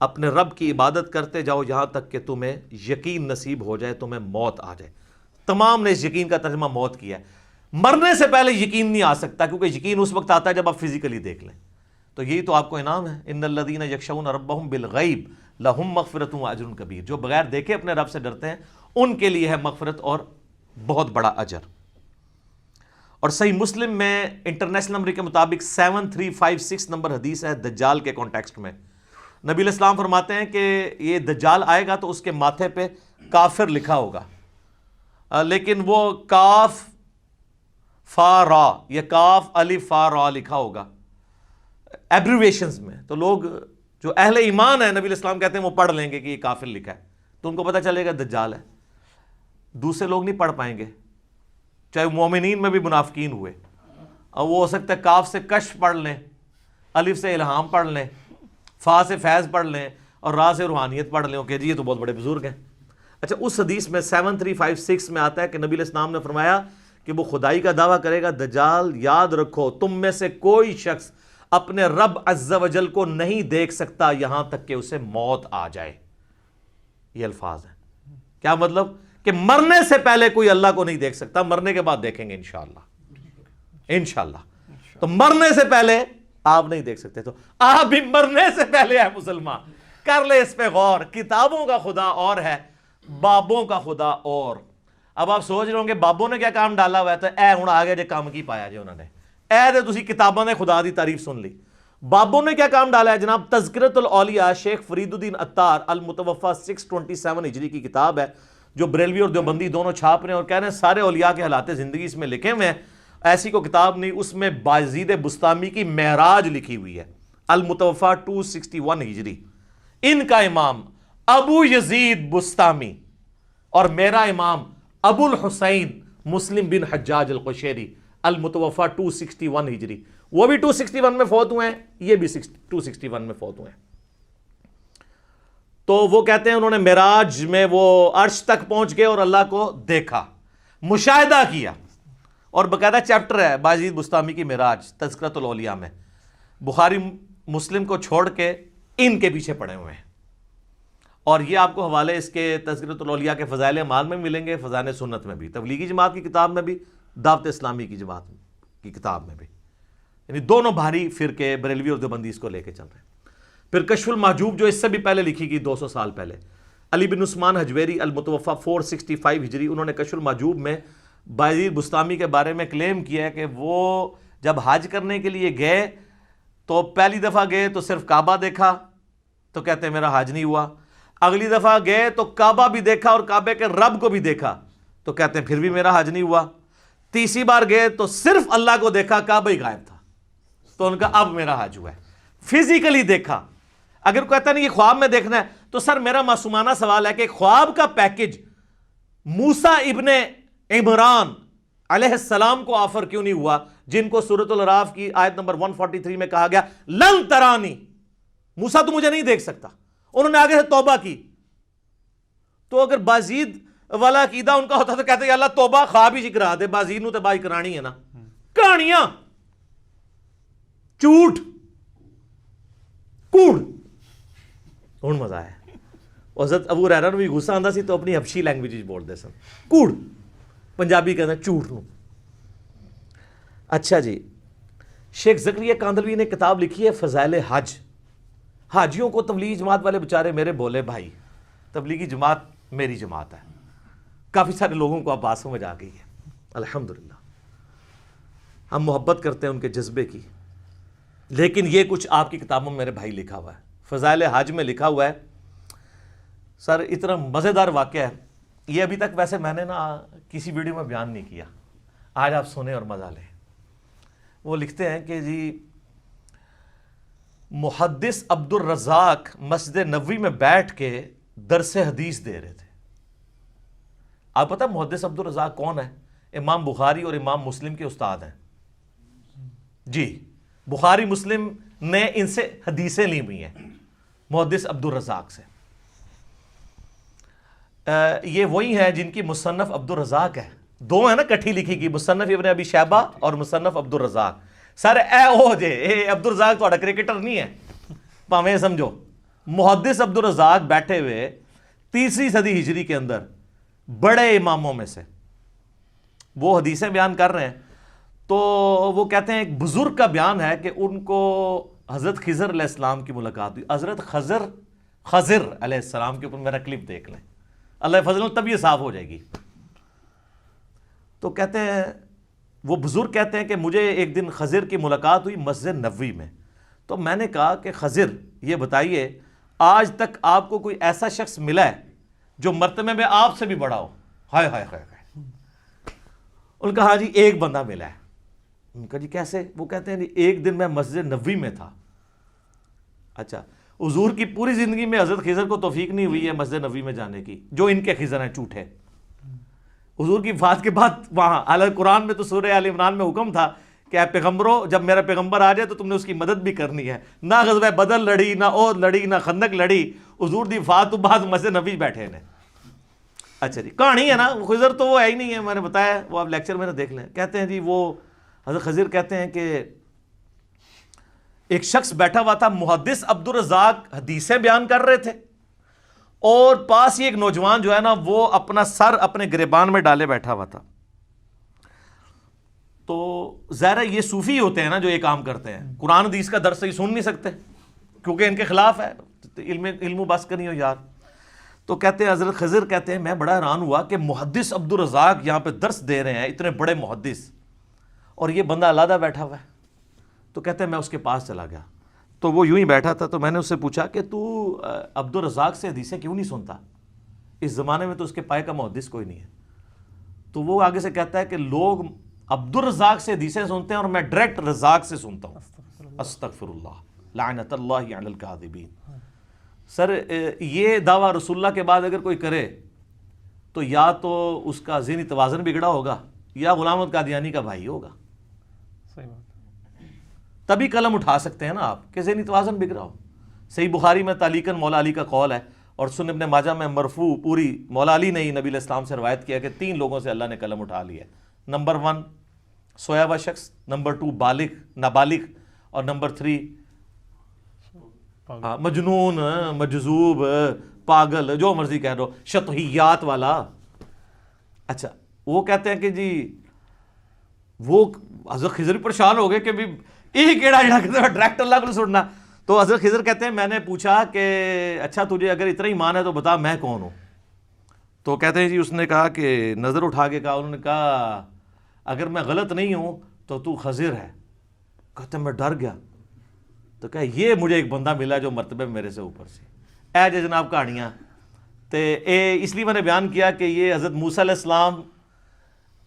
اپنے رب کی عبادت کرتے جاؤ یہاں تک کہ تمہیں یقین نصیب ہو جائے, تمہیں موت آ جائے. تمام نے اس یقین کا ترجمہ موت کیا ہے. مرنے سے پہلے یقین نہیں آ سکتا, کیونکہ یقین اس وقت آتا ہے جب آپ فزیکلی دیکھ لیں. تو یہی تو آپ کو انعام ہے, ان الذین یخشون ربہم بالغیب لہم مغفرۃ واجر کبیر. جو بغیر دیکھے اپنے رب سے ڈرتے ہیں ان کے لیے ہے مغفرت اور بہت بڑا اجر. اور صحیح مسلم میں انٹرنیشنل نمبر کے مطابق 7356 نمبر حدیث ہے دجال کے کانٹیکسٹ میں. نبی علیہ السلام فرماتے ہیں کہ یہ دجال آئے گا تو اس کے ماتھے پہ کافر لکھا ہوگا, لیکن وہ کاف فا را یا کاف الف فا را لکھا ہوگا ایبریویشنز میں. تو لوگ جو اہل ایمان ہیں نبی علیہ السلام کہتے ہیں وہ پڑھ لیں گے کہ یہ کافر لکھا ہے, تو ان کو پتہ چلے گا دجال ہے. دوسرے لوگ نہیں پڑھ پائیں گے, چاہے مومنین میں بھی منافقین ہوئے. اور وہ ہو سکتا ہے کاف سے کشف پڑھ لیں, الف سے الہام پڑھ لیں, فا سے فیض پڑھ لیں, اور را سے روحانیت پڑھ لیں. کہ جی یہ تو بہت بڑے بزرگ ہیں. اچھا, اس حدیث میں 7356 میں آتا ہے کہ نبی علیہ السلام نے فرمایا کہ وہ خدائی کا دعویٰ کرے گا دجال, یاد رکھو تم میں سے کوئی شخص اپنے رب عز و جل کو نہیں دیکھ سکتا یہاں تک کہ اسے موت آ جائے. یہ الفاظ ہیں. کیا مطلب؟ کہ مرنے سے پہلے کوئی اللہ کو نہیں دیکھ سکتا, مرنے کے بعد دیکھیں گے انشاءاللہ. انشاءاللہ. تو مرنے سے پہلے آپ نہیں دیکھ سکتے. تو آپ بھی مرنے سے پہلے ہے مسلمان, کر لے اس پہ غور. کتابوں کا خدا اور ہے, بابوں کا خدا اور. اب آپ سوچ رہے ہوں گے بابوں نے کیا کام ڈالا ہوا ہے, تو اے ہوں آگے جے کام کی پایا جی انہوں نے, اے دے تسی کتابوں نے خدا دی تعریف سن لی. بابوں نے کیا کام ڈالا ہے جناب؟ تذکرۃ الاولیاء شیخ فرید الدین عطار المتوفی 627 ہجری کی کتاب ہے, جو بریلوی اور دیوبندی دونوں چھاپ رہے ہیں اور کہہ رہے ہیں سارے اولیاء کے حالات زندگی اس میں لکھے ہوئے ہیں. ایسی کو کتاب نہیں, اس میں بایزید بستامی کی معراج لکھی ہوئی ہے, المتوفی 261 ہجری. ان کا امام ابو یزید بستامی اور میرا امام ابو الحسین مسلم بن حجاج القشیری المتوفی 261 ہجری. وہ بھی 261 میں فوت ہوئے ہیں, یہ بھی 261 میں فوت ہوئے ہیں. تو وہ کہتے ہیں انہوں نے معراج میں وہ عرش تک پہنچ گئے اور اللہ کو دیکھا, مشاہدہ کیا. اور باقاعدہ چیپٹر ہے بایزید بستامی کی معراج تذکرۃ الاولیاء میں. بخاری مسلم کو چھوڑ کے ان کے پیچھے پڑے ہوئے ہیں. اور یہ آپ کو حوالے اس کے تذکرۃ الاولیاء کے فضائل اعمال میں ملیں گے, فضائل سنت میں بھی, تبلیغی جماعت کی کتاب میں بھی, دعوت اسلامی کی جماعت کی کتاب میں بھی. یعنی دونوں بھاری فرقے بریلوی اور دیوبندی اس کو لے کے چل رہے ہیں. پھر کشف المحجوب جو اس سے بھی پہلے لکھی گئی 200 سال پہلے, علی بن عثمان حجویری المتوفی 465 ہجری, انہوں نے کشف المحجوب میں بایزید بستامی کے بارے میں کلیم کیا ہے کہ وہ جب حج کرنے کے لیے گئے تو پہلی دفعہ گئے تو صرف کعبہ دیکھا تو کہتے ہیں میرا حج نہیں ہوا، اگلی دفعہ گئے تو کعبہ بھی دیکھا اور کعبے کے رب کو بھی دیکھا تو کہتے ہیں پھر بھی میرا حج نہیں ہوا، تیسری بار گئے تو صرف اللہ کو دیکھا، کعبہ ہی غائب تھا، تو ان کا اب میرا حج ہوا ہے۔ فزیکلی دیکھا۔ اگر کہتا نہیں یہ خواب میں دیکھنا ہے تو سر میرا معصومانہ سوال ہے کہ خواب کا پیکج موسیٰ ابن عمران علیہ السلام کو آفر کیوں نہیں ہوا، جن کو سورۃ الاعراف کی آیت نمبر 143 میں کہا گیا لن ترانی، موسیٰ تو مجھے نہیں دیکھ سکتا، انہوں نے آگے سے توبہ کی۔ تو اگر بازید والا عقیدہ ان کا ہوتا تو کہتے ہیں اللہ توبہ خواب ہی کرا دے، بازید نو تے بائی کرانی ہے نا، کہانیاں جھوٹ کوڑ ہن مزہ ہے۔ حضرت ابو ہریرہ نوں بھی غصہ آندا سی تو اپنی حبشی لینگویج وچ بولدے سن، کوڑ پنجابی کہتے ہیں جھوٹ نو۔ اچھا جی، شیخ زکریا کاندلوی نے کتاب لکھی ہے فضائل حج۔ حاجیوں کو تبلیغی جماعت والے بچارے میرے بولے بھائی، تبلیغی جماعت میری جماعت ہے، کافی سارے لوگوں کو اب بات سمجھ آ گئی ہے الحمدللہ، ہم محبت کرتے ہیں ان کے جذبے کی، لیکن یہ کچھ آپ کی کتابوں میں میرے بھائی لکھا ہوا ہے۔ فضائل حج میں لکھا ہوا ہے سر، اتنا مزیدار واقعہ ہے یہ، ابھی تک ویسے میں نے نا کسی ویڈیو میں بیان نہیں کیا، آج آپ سنیں اور مزہ لیں۔ وہ لکھتے ہیں کہ جی محدث عبد الرزاق مسجد نبوی میں بیٹھ کے درس حدیث دے رہے تھے۔ آپ پتہ محدث عبد الرزاق کون ہے؟ امام بخاری اور امام مسلم کے استاد ہیں جی، بخاری مسلم نے ان سے حدیثیں لی ہوئی ہیں محدث عبد الرزاق سے۔ یہ وہی ہیں جن کی مصنف عبد الرزاق ہے، دو ہیں نا کٹھی لکھی کی، مصنف ابن ابی شیبہ اور مصنف عبد الرزاق۔ سر اے او جے اے عبد الرزاق تھوڑا کرکٹر نہیں ہے، پاویں سمجھو۔ محدث عبد الرزاق بیٹھے ہوئے 3 صدی ہجری کے اندر بڑے اماموں میں سے وہ حدیثیں بیان کر رہے ہیں، تو وہ کہتے ہیں ایک بزرگ کا بیان ہے کہ ان کو حضرت خضر علیہ السلام کی ملاقات ہوئی۔ حضرت خضر علیہ السلام کے اوپر میرا کلپ دیکھ لیں، اللہ فضل تب یہ صاف ہو جائے گی۔ تو کہتے ہیں وہ بزرگ کہتے ہیں کہ مجھے ایک دن خضر کی ملاقات ہوئی مسجد نبوی میں، تو میں نے کہا کہ خضر یہ بتائیے آج تک آپ کو کوئی ایسا شخص ملا ہے جو مرتبے میں آپ سے بھی بڑا ہو؟ ہائے ہائے ہائے ہائے۔ ان کا ہاں جی ایک بندہ ملا ہے۔ ان کا جی کیسے؟ وہ کہتے ہیں جی ایک دن میں مسجد نبوی میں تھا۔ اچھا، حضور کی پوری زندگی میں حضرت خضر کو توفیق نہیں ہوئی ہے مسجد نبوی میں جانے کی، جو ان کے خضر ہیں جھوٹے۔ حضور کی وفات کے بعد وہاں حالانکہ قرآن میں تو سورہ آل عمران میں حکم تھا کہ اے پیغمبرو جب میرا پیغمبر آ جائے تو تم نے اس کی مدد بھی کرنی ہے۔ نہ غزوہ بدر لڑی، نہ احد لڑی، نہ خندق لڑی، حضور دی وفات تو بعد مسجد نبوی بیٹھے ہیں۔ اچھا جی، کہانی ہے نا، خضر تو وہ ہے ہی نہیں ہے، میں نے بتایا، وہ آپ لیکچر میں نہ دیکھ لیں۔ کہتے ہیں جی وہ حضرت خضر کہتے ہیں کہ ایک شخص بیٹھا ہوا تھا، محدث عبد الرزاق حدیثیں بیان کر رہے تھے، اور پاس ہی ایک نوجوان جو ہے نا وہ اپنا سر اپنے گریبان میں ڈالے بیٹھا ہوا تھا۔ تو ظاہر یہ صوفی ہوتے ہیں نا جو یہ کام کرتے ہیں، قرآن حدیث کا درس ہی سن نہیں سکتے کیونکہ ان کے خلاف ہے، علم و بس کرنی ہو یار۔ تو کہتے ہیں حضرت خضر کہتے ہیں میں بڑا حیران ہوا کہ محدث عبد الرزاق یہاں پہ درس دے رہے ہیں، اتنے بڑے محدث، اور یہ بندہ علیحدہ بیٹھا ہوا ہے۔ تو کہتے ہیں میں اس کے پاس چلا گیا، تو وہ یوں ہی بیٹھا تھا، تو میں نے اس سے پوچھا کہ تو عبد الرزاق سے حدیثیں کیوں نہیں سنتا؟ اس زمانے میں تو اس کے پائے کا محدث کوئی نہیں ہے۔ تو وہ آگے سے کہتا ہے کہ لوگ عبد الرزاق سے حدیثیں سنتے ہیں اور میں ڈائریکٹ رزاق سے سنتا ہوں۔ استغفر اللہ، لعنت اللہ علی الکاذبین۔ سر یہ دعویٰ رسول اللہ کے بعد اگر کوئی کرے تو یا تو اس کا ذہنی توازن بگڑا ہوگا یا غلام احمد قادیانی کا بھائی ہوگا۔ صحیح بات، تبھی قلم اٹھا سکتے ہیں نا آپ کہ ذہنی توازن بگڑا ہو۔ صحیح بخاری میں تعلیقاً مولا علی کا قول ہے، اور سنن ابن ماجہ میں مرفوع پوری مولا علی نے ہی نبی علیہ السلام سے روایت کیا کہ 3 لوگوں سے اللہ نے قلم اٹھا لیا ہے۔ نمبر 1 سویا ہوا شخص، نمبر 2 بالغ نابالغ، اور نمبر 3 مجنون، مجذوب، پاگل، جو مرضی کہہ دو، شطحیات والا۔ اچھا، وہ کہتے ہیں کہ جی وہ حضرت خضر پریشان ہو گئے کہ بھی یہ کیڑا جڑا کہ ڈائریکٹ اللہ کو سننا۔ تو حضرت خضر کہتے ہیں میں نے پوچھا کہ اچھا تجھے اگر اتنا ایمان ہے تو بتا میں کون ہوں؟ تو کہتے ہیں جی اس نے کہا کہ نظر اٹھا کے کہا، انہوں نے کہا اگر میں غلط نہیں ہوں تو خضر ہے. کہتے میں ڈر گیا. تو کہا یہ مجھے ایک بندہ ملا جو مرتبے میرے سے اوپر سے. اے جی جناب کہانیاں تے اس لیے میں نے بیان کیا کہ یہ حضرت موسیٰ علیہ السلام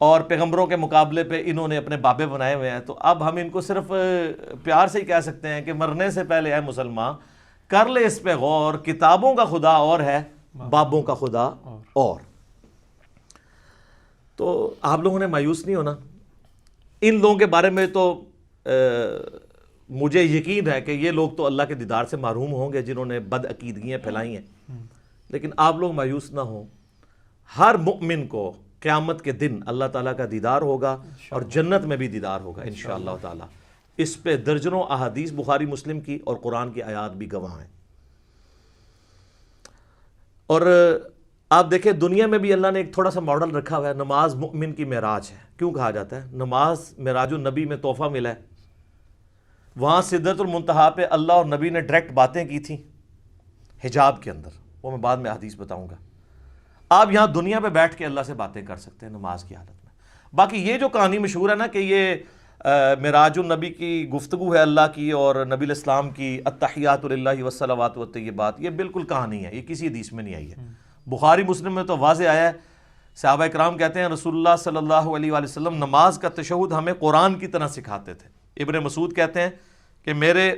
اور پیغمبروں کے مقابلے پہ انہوں نے اپنے بابے بنائے ہوئے ہیں. تو اب ہم ان کو صرف پیار سے ہی کہہ سکتے ہیں کہ مرنے سے پہلے اے مسلمان کر لے اس پہ غور، کتابوں کا خدا اور ہے، بابوں کا خدا اور. تو آپ لوگوں نے مایوس نہیں ہونا. ان لوگوں کے بارے میں تو مجھے یقین ہے کہ یہ لوگ تو اللہ کے دیدار سے محروم ہوں گے جنہوں نے بد عقیدگیاں پھیلائی ہیں، لیکن آپ لوگ مایوس نہ ہوں. ہر مؤمن کو قیامت کے دن اللہ تعالیٰ کا دیدار ہوگا اور جنت میں بھی دیدار ہوگا انشاءاللہ تعالیٰ. اس پہ درجنوں احادیث بخاری مسلم کی اور قرآن کی آیات بھی گواہ ہیں. اور آپ دیکھیں دنیا میں بھی اللہ نے ایک تھوڑا سا ماڈل رکھا ہوا ہے. نماز مؤمن کی معراج ہے. کیوں کہا جاتا ہے؟ نماز معراج النبی میں تحفہ ملا ہے. وہاں سدرۃ المنتہا پہ اللہ اور نبی نے ڈائریکٹ باتیں کی تھیں حجاب کے اندر، وہ میں بعد میں حدیث بتاؤں گا. آپ یہاں دنیا پہ بیٹھ کے اللہ سے باتیں کر سکتے ہیں نماز کی حالت میں. باقی یہ جو کہانی مشہور ہے نا کہ یہ معراج النبی کی گفتگو ہے اللہ کی اور نبی علیہ السلام کی التحیات للہ والصلوات والطیبات، یہ بالکل کہانی ہے، یہ کسی حدیث میں نہیں آئی ہے. بخاری مسلم میں تو واضح آیا ہے. صحابہ اکرام کہتے ہیں رسول اللہ صلی اللہ علیہ وآلہ وسلم نماز کا تشہد ہمیں قرآن کی طرح سکھاتے تھے. ابن مسعود کہتے ہیں کہ میرے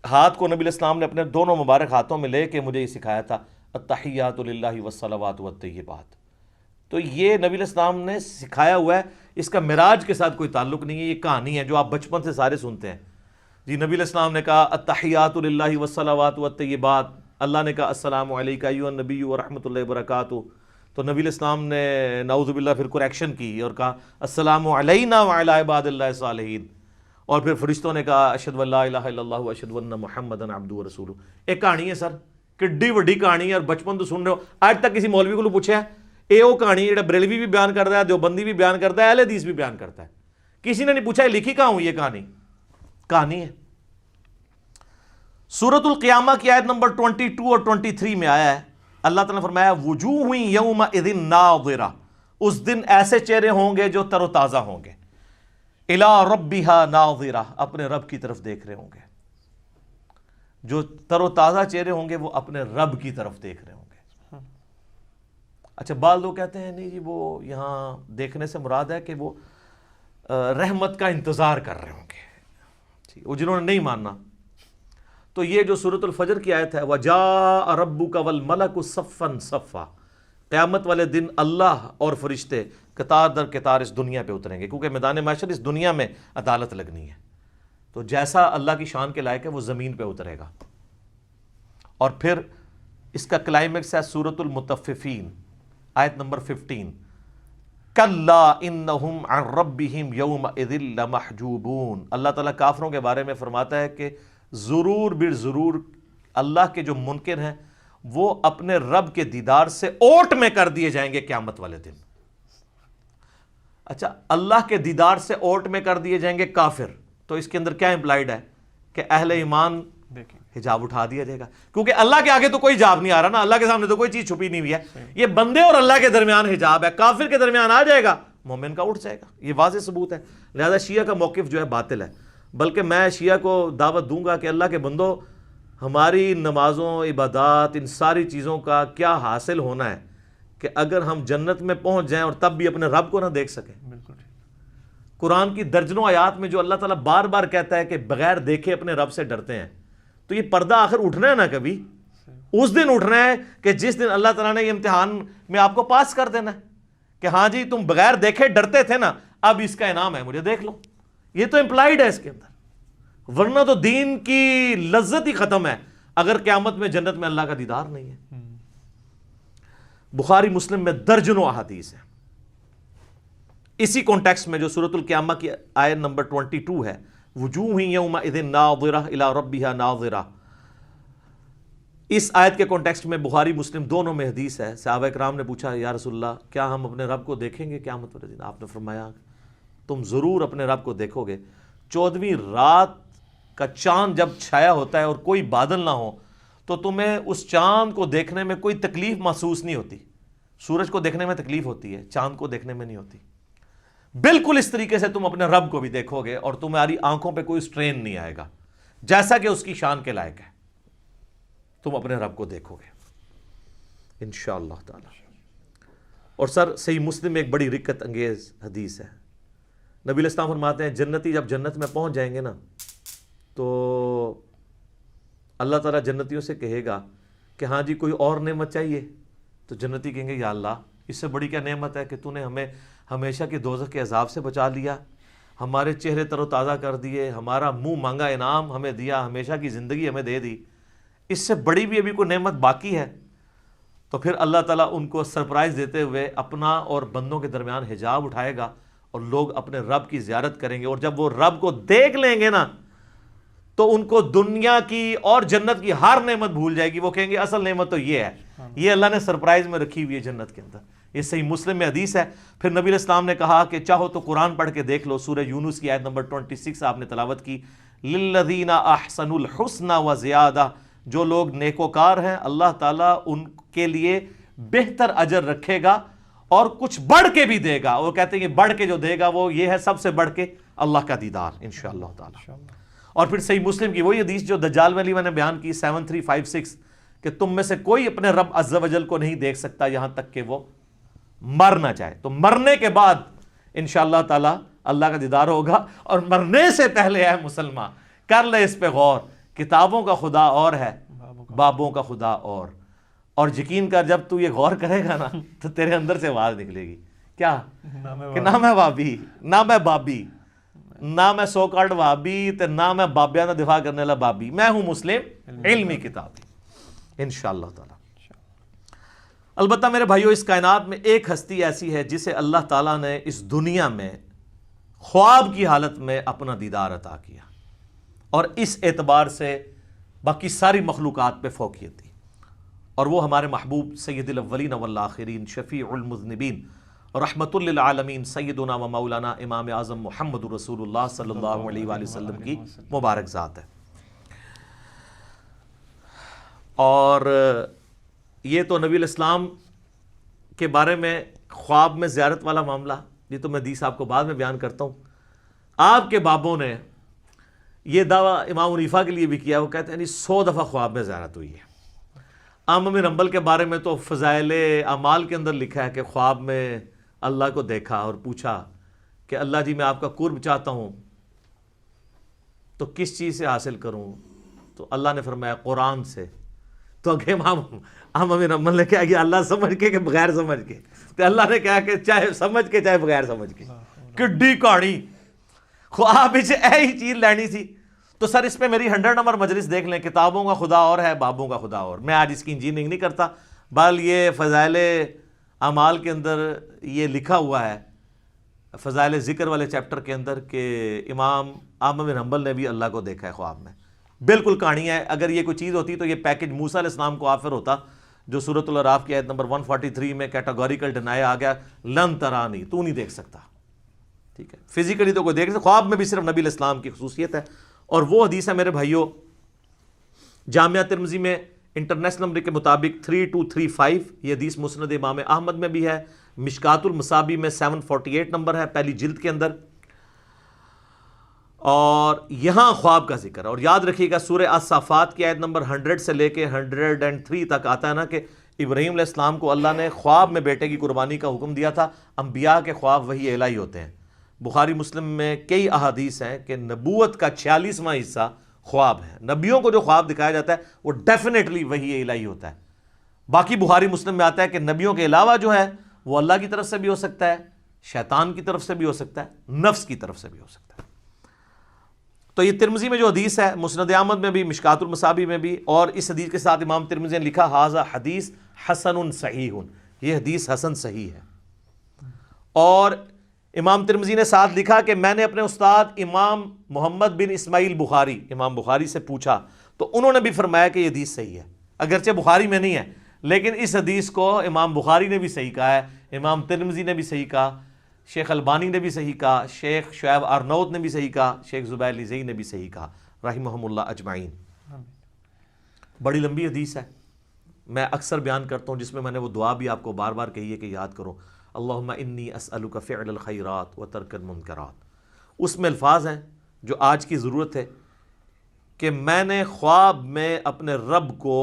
ہاتھ کو نبی علیہ السلام نے اپنے دونوں مبارک ہاتھوں میں لے کے مجھے یہ سکھایا تھا التحیات للہ والصلوات والطیبات. تو یہ نبی علیہ السلام نے سکھایا ہوا ہے، اس کا معراج کے ساتھ کوئی تعلق نہیں ہے. یہ کہانی ہے جو آپ بچپن سے سارے سنتے ہیں. جی نبی علیہ السلام نے کہا التحیات للہ والصلوات والطیبات، اللہ نے کہا السلام علیکہ ایھا النبی ورحمۃ اللہ وبرکاتہ. تو نبی علیہ السلام نے نعوذ باللہ پھر کریکشن کی اور کہا السلام علینا وعلی عباد اللہ الصالحین. اور پھر فرشتوں نے کہا اشہد ان لا الہ الا اللہ واشہد ان محمدا عبدہ ورسولہ. ایک کہانی ہے سر، کڈی وڈی کہانی ہے اور بچپن تو سن رہے ہو. آج تک کسی مولوی کو پوچھا ہے اے وہ کہانی جڑا بریلوی بھی بیان کرتا ہے، دیوبندی بھی بیان کرتا ہے، اہل حدیث بھی بیان کرتا ہے، کسی نے نہیں پوچھا لکھی کہاں ہوں یہ کہانی ہے. سورۃ القیامہ کی آیت نمبر 22 اور 23 میں آیا ہے، اللہ تعالیٰ نے فرمایا وجوہ یومئذ ناظرہ، اس دن ایسے چہرے ہوں گے جو تر و تازہ ہوں گے، الی ربہا ناظرہ، اپنے رب کی طرف دیکھ رہے ہوں گے. جو تر و تازہ چہرے ہوں گے وہ اپنے رب کی طرف دیکھ رہے ہوں گے. اچھا بعض لوگ کہتے ہیں نہیں جی وہ یہاں دیکھنے سے مراد ہے کہ وہ رحمت کا انتظار کر رہے ہوں گے. وہ جنہوں نے نہیں ماننا تو یہ جو سورۃ الفجر کی آیت ہے وَجَاءَ رَبُّكَ وَالْمَلَكُ صَفًّا صَفًّا، قیامت والے دن اللہ اور فرشتے قطار در قطار اس دنیا پہ اتریں گے، کیونکہ میدان محشر اس دنیا میں عدالت لگنی ہے. تو جیسا اللہ کی شان کے لائق ہے وہ زمین پہ اترے گا. اور پھر اس کا کلائمیکس ہے سورۃ المطففین آیت نمبر 15 کَلَّا إِنَّهُمْ عَنْ رَبِّهِمْ يَوْمَئِذٍ لَمَحْجُوبُونَ. اللہ تعالیٰ کافروں کے بارے میں فرماتا ہے کہ ضرور بالضرور اللہ کے جو منکر ہیں وہ اپنے رب کے دیدار سے اوٹ میں کر دیے جائیں گے قیامت والے دن. اچھا اللہ کے دیدار سے اوٹ میں کر دیے جائیں گے کافر، تو اس کے اندر کیا امپلائڈ ہے کہ اہل ایمان حجاب اٹھا دیا جائے گا، کیونکہ اللہ کے آگے تو کوئی حجاب نہیں آ رہا نا، اللہ کے سامنے تو کوئی چیز چھپی نہیں ہوئی ہے. یہ بندے اور اللہ کے درمیان حجاب ہے، کافر کے درمیان آ جائے گا مومن کا اٹھ جائے گا. یہ واضح ثبوت ہے. لہذا شیعہ کا موقف جو ہے باطل ہے. بلکہ میں شیعہ کو دعوت دوں گا کہ اللہ کے بندو ہماری نمازوں عبادات ان ساری چیزوں کا کیا حاصل ہونا ہے کہ اگر ہم جنت میں پہنچ جائیں اور تب بھی اپنے رب کو نہ دیکھ سکیں. قرآن کی درجنوں آیات میں جو اللہ تعالیٰ بار بار کہتا ہے کہ بغیر دیکھے اپنے رب سے ڈرتے ہیں، تو یہ پردہ آخر اٹھنا ہے نا کبھی، اس دن اٹھنا ہے کہ جس دن اللہ تعالیٰ نے یہ امتحان میں آپ کو پاس کر دینا ہے کہ ہاں جی تم بغیر دیکھے ڈرتے تھے نا، اب اس کا انعام ہے، مجھے دیکھ لو. یہ تو امپلائڈ ہے اس کے اندر، ورنہ تو دین کی لذت ہی ختم ہے اگر قیامت میں جنت میں اللہ کا دیدار نہیں ہے. بخاری مسلم میں درجنوں احادیث ہیں. اسی کانٹیکسٹ میں جو سورۃ القیامہ کی آیت نمبر 22 ہے وجوہ یومئذ ناظرہ الی ربہا ناظرہ، اس آیت کے کانٹیکسٹ میں بخاری مسلم دونوں میں حدیث ہے. صحابہ کرام نے پوچھا یا رسول اللہ کیا ہم اپنے رب کو دیکھیں گے قیامت والے دن؟ آپ نے فرمایا تم ضرور اپنے رب کو دیکھو گے. 14ویں رات کا چاند جب چھایا ہوتا ہے اور کوئی بادل نہ ہو تو تمہیں اس چاند کو دیکھنے میں کوئی تکلیف محسوس نہیں ہوتی. سورج کو دیکھنے میں تکلیف ہوتی ہے، چاند کو دیکھنے میں نہیں ہوتی۔ بالکل اس طریقے سے تم اپنے رب کو بھی دیکھو گے اور تمہاری آنکھوں پہ کوئی سٹرین نہیں آئے گا، جیسا کہ اس کی شان کے لائق ہے۔ تم اپنے رب کو دیکھو گے انشاءاللہ تعالی۔ اور سر صحیح مسلم میں ایک بڑی رکت انگیز حدیث ہے، نبی علیہ السلام فرماتے ہیں جنتی جب جنت میں پہنچ جائیں گے نا تو اللہ تعالیٰ جنتیوں سے کہے گا کہ ہاں جی کوئی اور نعمت چاہیے؟ تو جنتی کہیں گے یا اللہ اس سے بڑی کیا نعمت ہے کہ تو نے ہمیں ہمیشہ کے دوزخ کے عذاب سے بچا لیا، ہمارے چہرے تر و تازہ کر دیے، ہمارا منہ مانگا انعام ہمیں دیا، ہمیشہ کی زندگی ہمیں دے دی، اس سے بڑی بھی ابھی کوئی نعمت باقی ہے؟ تو پھر اللہ تعالیٰ ان کو سرپرائز دیتے ہوئے اپنا اور بندوں کے درمیان حجاب اٹھائے گا اور لوگ اپنے رب کی زیارت کریں گے، اور جب وہ رب کو دیکھ لیں گے نا تو ان کو دنیا کی اور جنت کی ہر نعمت بھول جائے گی، وہ کہیں گے اصل نعمت تو یہ ہے، یہ اللہ نے سرپرائز میں رکھی ہوئی ہے جنت کے اندر۔ یہ صحیح مسلم میں حدیث ہے۔ پھر نبی علیہ السلام نے کہا کہ چاہو تو قرآن پڑھ کے دیکھ لو، سورہ یونس کی آیت نمبر 26 آپ نے تلاوت کی، للذین احسنوا الحسنى وزیادہ، جو لوگ نیکوکار ہیں اللہ تعالیٰ ان کے لیے بہتر اجر رکھے گا اور کچھ بڑھ کے بھی دے گا۔ وہ کہتے ہیں کہ بڑھ کے جو دے گا وہ یہ ہے سب سے بڑھ کے اللہ کا دیدار انشاءاللہ تعالی۔ اور پھر صحیح مسلم کی وہی حدیث جو دجال والی میں نے بیان کی 7356 کہ تم میں سے کوئی اپنے رب عز و جل کو نہیں دیکھ سکتا یہاں تک کہ وہ مر نہ جائے، تو مرنے کے بعد انشاءاللہ تعالی اللہ کا دیدار ہوگا۔ اور مرنے سے پہلے ہے مسلمان کر لے اس پہ غور، کتابوں کا خدا اور ہے بابوں کا خدا اور یقین کر جب تو یہ غور کرے گا نا تو تیرے اندر سے آواز نکلے گی کیا کہ نہ میں وابی، نہ میں بابی، نہ میں سو کارڈ وابی تے نہ میں بابیاں دا دفاع کرنے والا بابی، میں ہوں مسلم علمی کتابی انشاءاللہ تعالی۔ البتہ میرے بھائیوں اس کائنات میں ایک ہستی ایسی ہے جسے اللہ تعالیٰ نے اس دنیا میں خواب کی حالت میں اپنا دیدار عطا کیا، اور اس اعتبار سے باقی ساری مخلوقات پہ فوقیت دی، اور وہ ہمارے محبوب سید الاولین والآخرین شفیع المذنبین رحمت للعالمین سیدنا و مولانا امام اعظم محمد رسول اللہ صلی اللہ علیہ وآلہ وسلم کی مبارک ذات ہے۔ اور یہ تو نبی الاسلام کے بارے میں خواب میں زیارت والا معاملہ، یہ تو میں حدیث آپ کو بعد میں بیان کرتا ہوں۔ آپ کے بابوں نے یہ دعویٰ امام حنیفہ کے لیے بھی کیا، وہ کہتے ہیں 100 دفعہ خواب میں زیارت ہوئی ہے۔ امام بن حنبل کے بارے میں تو فضائل اعمال کے اندر لکھا ہے کہ خواب میں اللہ کو دیکھا اور پوچھا کہ اللہ جی میں آپ کا قرب چاہتا ہوں تو کس چیز سے حاصل کروں؟ تو اللہ نے فرمایا قرآن سے۔ تو اگے امام بن حنبل نے کہا کہ اللہ سمجھ کے کہ بغیر سمجھ کے؟ تو اللہ نے کہا کہ چاہے سمجھ کے چاہے بغیر سمجھ کے۔ کڈی کہانی خواب ایہی چیز لینی تھی۔ تو سر اس پہ میری 100 نمبر مجلس دیکھ لیں، کتابوں کا خدا اور ہے بابوں کا خدا اور۔ میں آج اس کی انجینئرنگ نہیں کرتا، بل یہ فضائل اعمال کے اندر یہ لکھا ہوا ہے، فضائل ذکر والے چیپٹر کے اندر، کہ امام احمد بن حنبل نے بھی اللہ کو دیکھا ہے خواب میں۔ بالکل کہانی ہے، اگر یہ کوئی چیز ہوتی تو یہ پیکج موسیٰ علیہ السلام کو آفر ہوتا، جو سورۃ الاعراف کی آیت نمبر 143 میں کیٹاگوریکل ڈینائی آ گیا، لن ترانی، تو نہیں دیکھ سکتا، ٹھیک ہے، فزیکلی تو کوئی دیکھ سکتا، خواب میں بھی صرف نبی علیہ السلام کی خصوصیت ہے۔ اور وہ حدیث ہے میرے بھائیوں جامعہ ترمذی میں انٹرنیشنل نمبر کے مطابق 3235، یہ حدیث مسند امام احمد میں بھی ہے، مشکات المصابیح میں 748 نمبر ہے پہلی جلد کے اندر، اور یہاں خواب کا ذکر ہے۔ اور یاد رکھیے گا سورہ الصافات کی آیت نمبر 100 سے لے کے 103 تک آتا ہے نا کہ ابراہیم علیہ السلام کو اللہ نے خواب میں بیٹے کی قربانی کا حکم دیا تھا۔ انبیاء کے خواب وحی الہی ہوتے ہیں۔ بخاری مسلم میں کئی احادیث ہیں کہ نبوت کا 46واں حصہ خواب ہے، نبیوں کو جو خواب دکھایا جاتا ہے وہ ڈیفینیٹلی وحی الہی ہوتا ہے۔ باقی بخاری مسلم میں آتا ہے کہ نبیوں کے علاوہ جو ہے وہ اللہ کی طرف سے بھی ہو سکتا ہے، شیطان کی طرف سے بھی ہو سکتا ہے، نفس کی طرف سے بھی ہو سکتا ہے۔ تو یہ ترمذی میں جو حدیث ہے، مسند احمد میں بھی، مشکات المصابیح میں بھی، اور اس حدیث کے ساتھ امام ترمذی نے لکھا ھذا حدیث حسن صحیح، یہ حدیث حسن صحیح ہے۔ اور امام ترمذی نے ساتھ لکھا کہ میں نے اپنے استاد امام محمد بن اسماعیل بخاری، امام بخاری سے پوچھا تو انہوں نے بھی فرمایا کہ یہ حدیث صحیح ہے، اگرچہ بخاری میں نہیں ہے لیکن اس حدیث کو امام بخاری نے بھی صحیح کہا ہے، امام ترمذی نے بھی صحیح کہا، شیخ البانی نے بھی صحیح کہا، شیخ شعیب ارنوت نے بھی صحیح کہا، شیخ زبیر لیزئی نے بھی صحیح کہا رحمہم اللہ اجمعین۔ بڑی لمبی حدیث ہے، میں اکثر بیان کرتا ہوں، جس میں نے وہ دعا بھی آپ کو بار بار کہی ہے کہ یاد کرو، اللہم انی اسألک فعل الخیرات و ترک المنکرات۔ اس میں الفاظ ہیں جو آج کی ضرورت ہے کہ میں نے خواب میں اپنے رب کو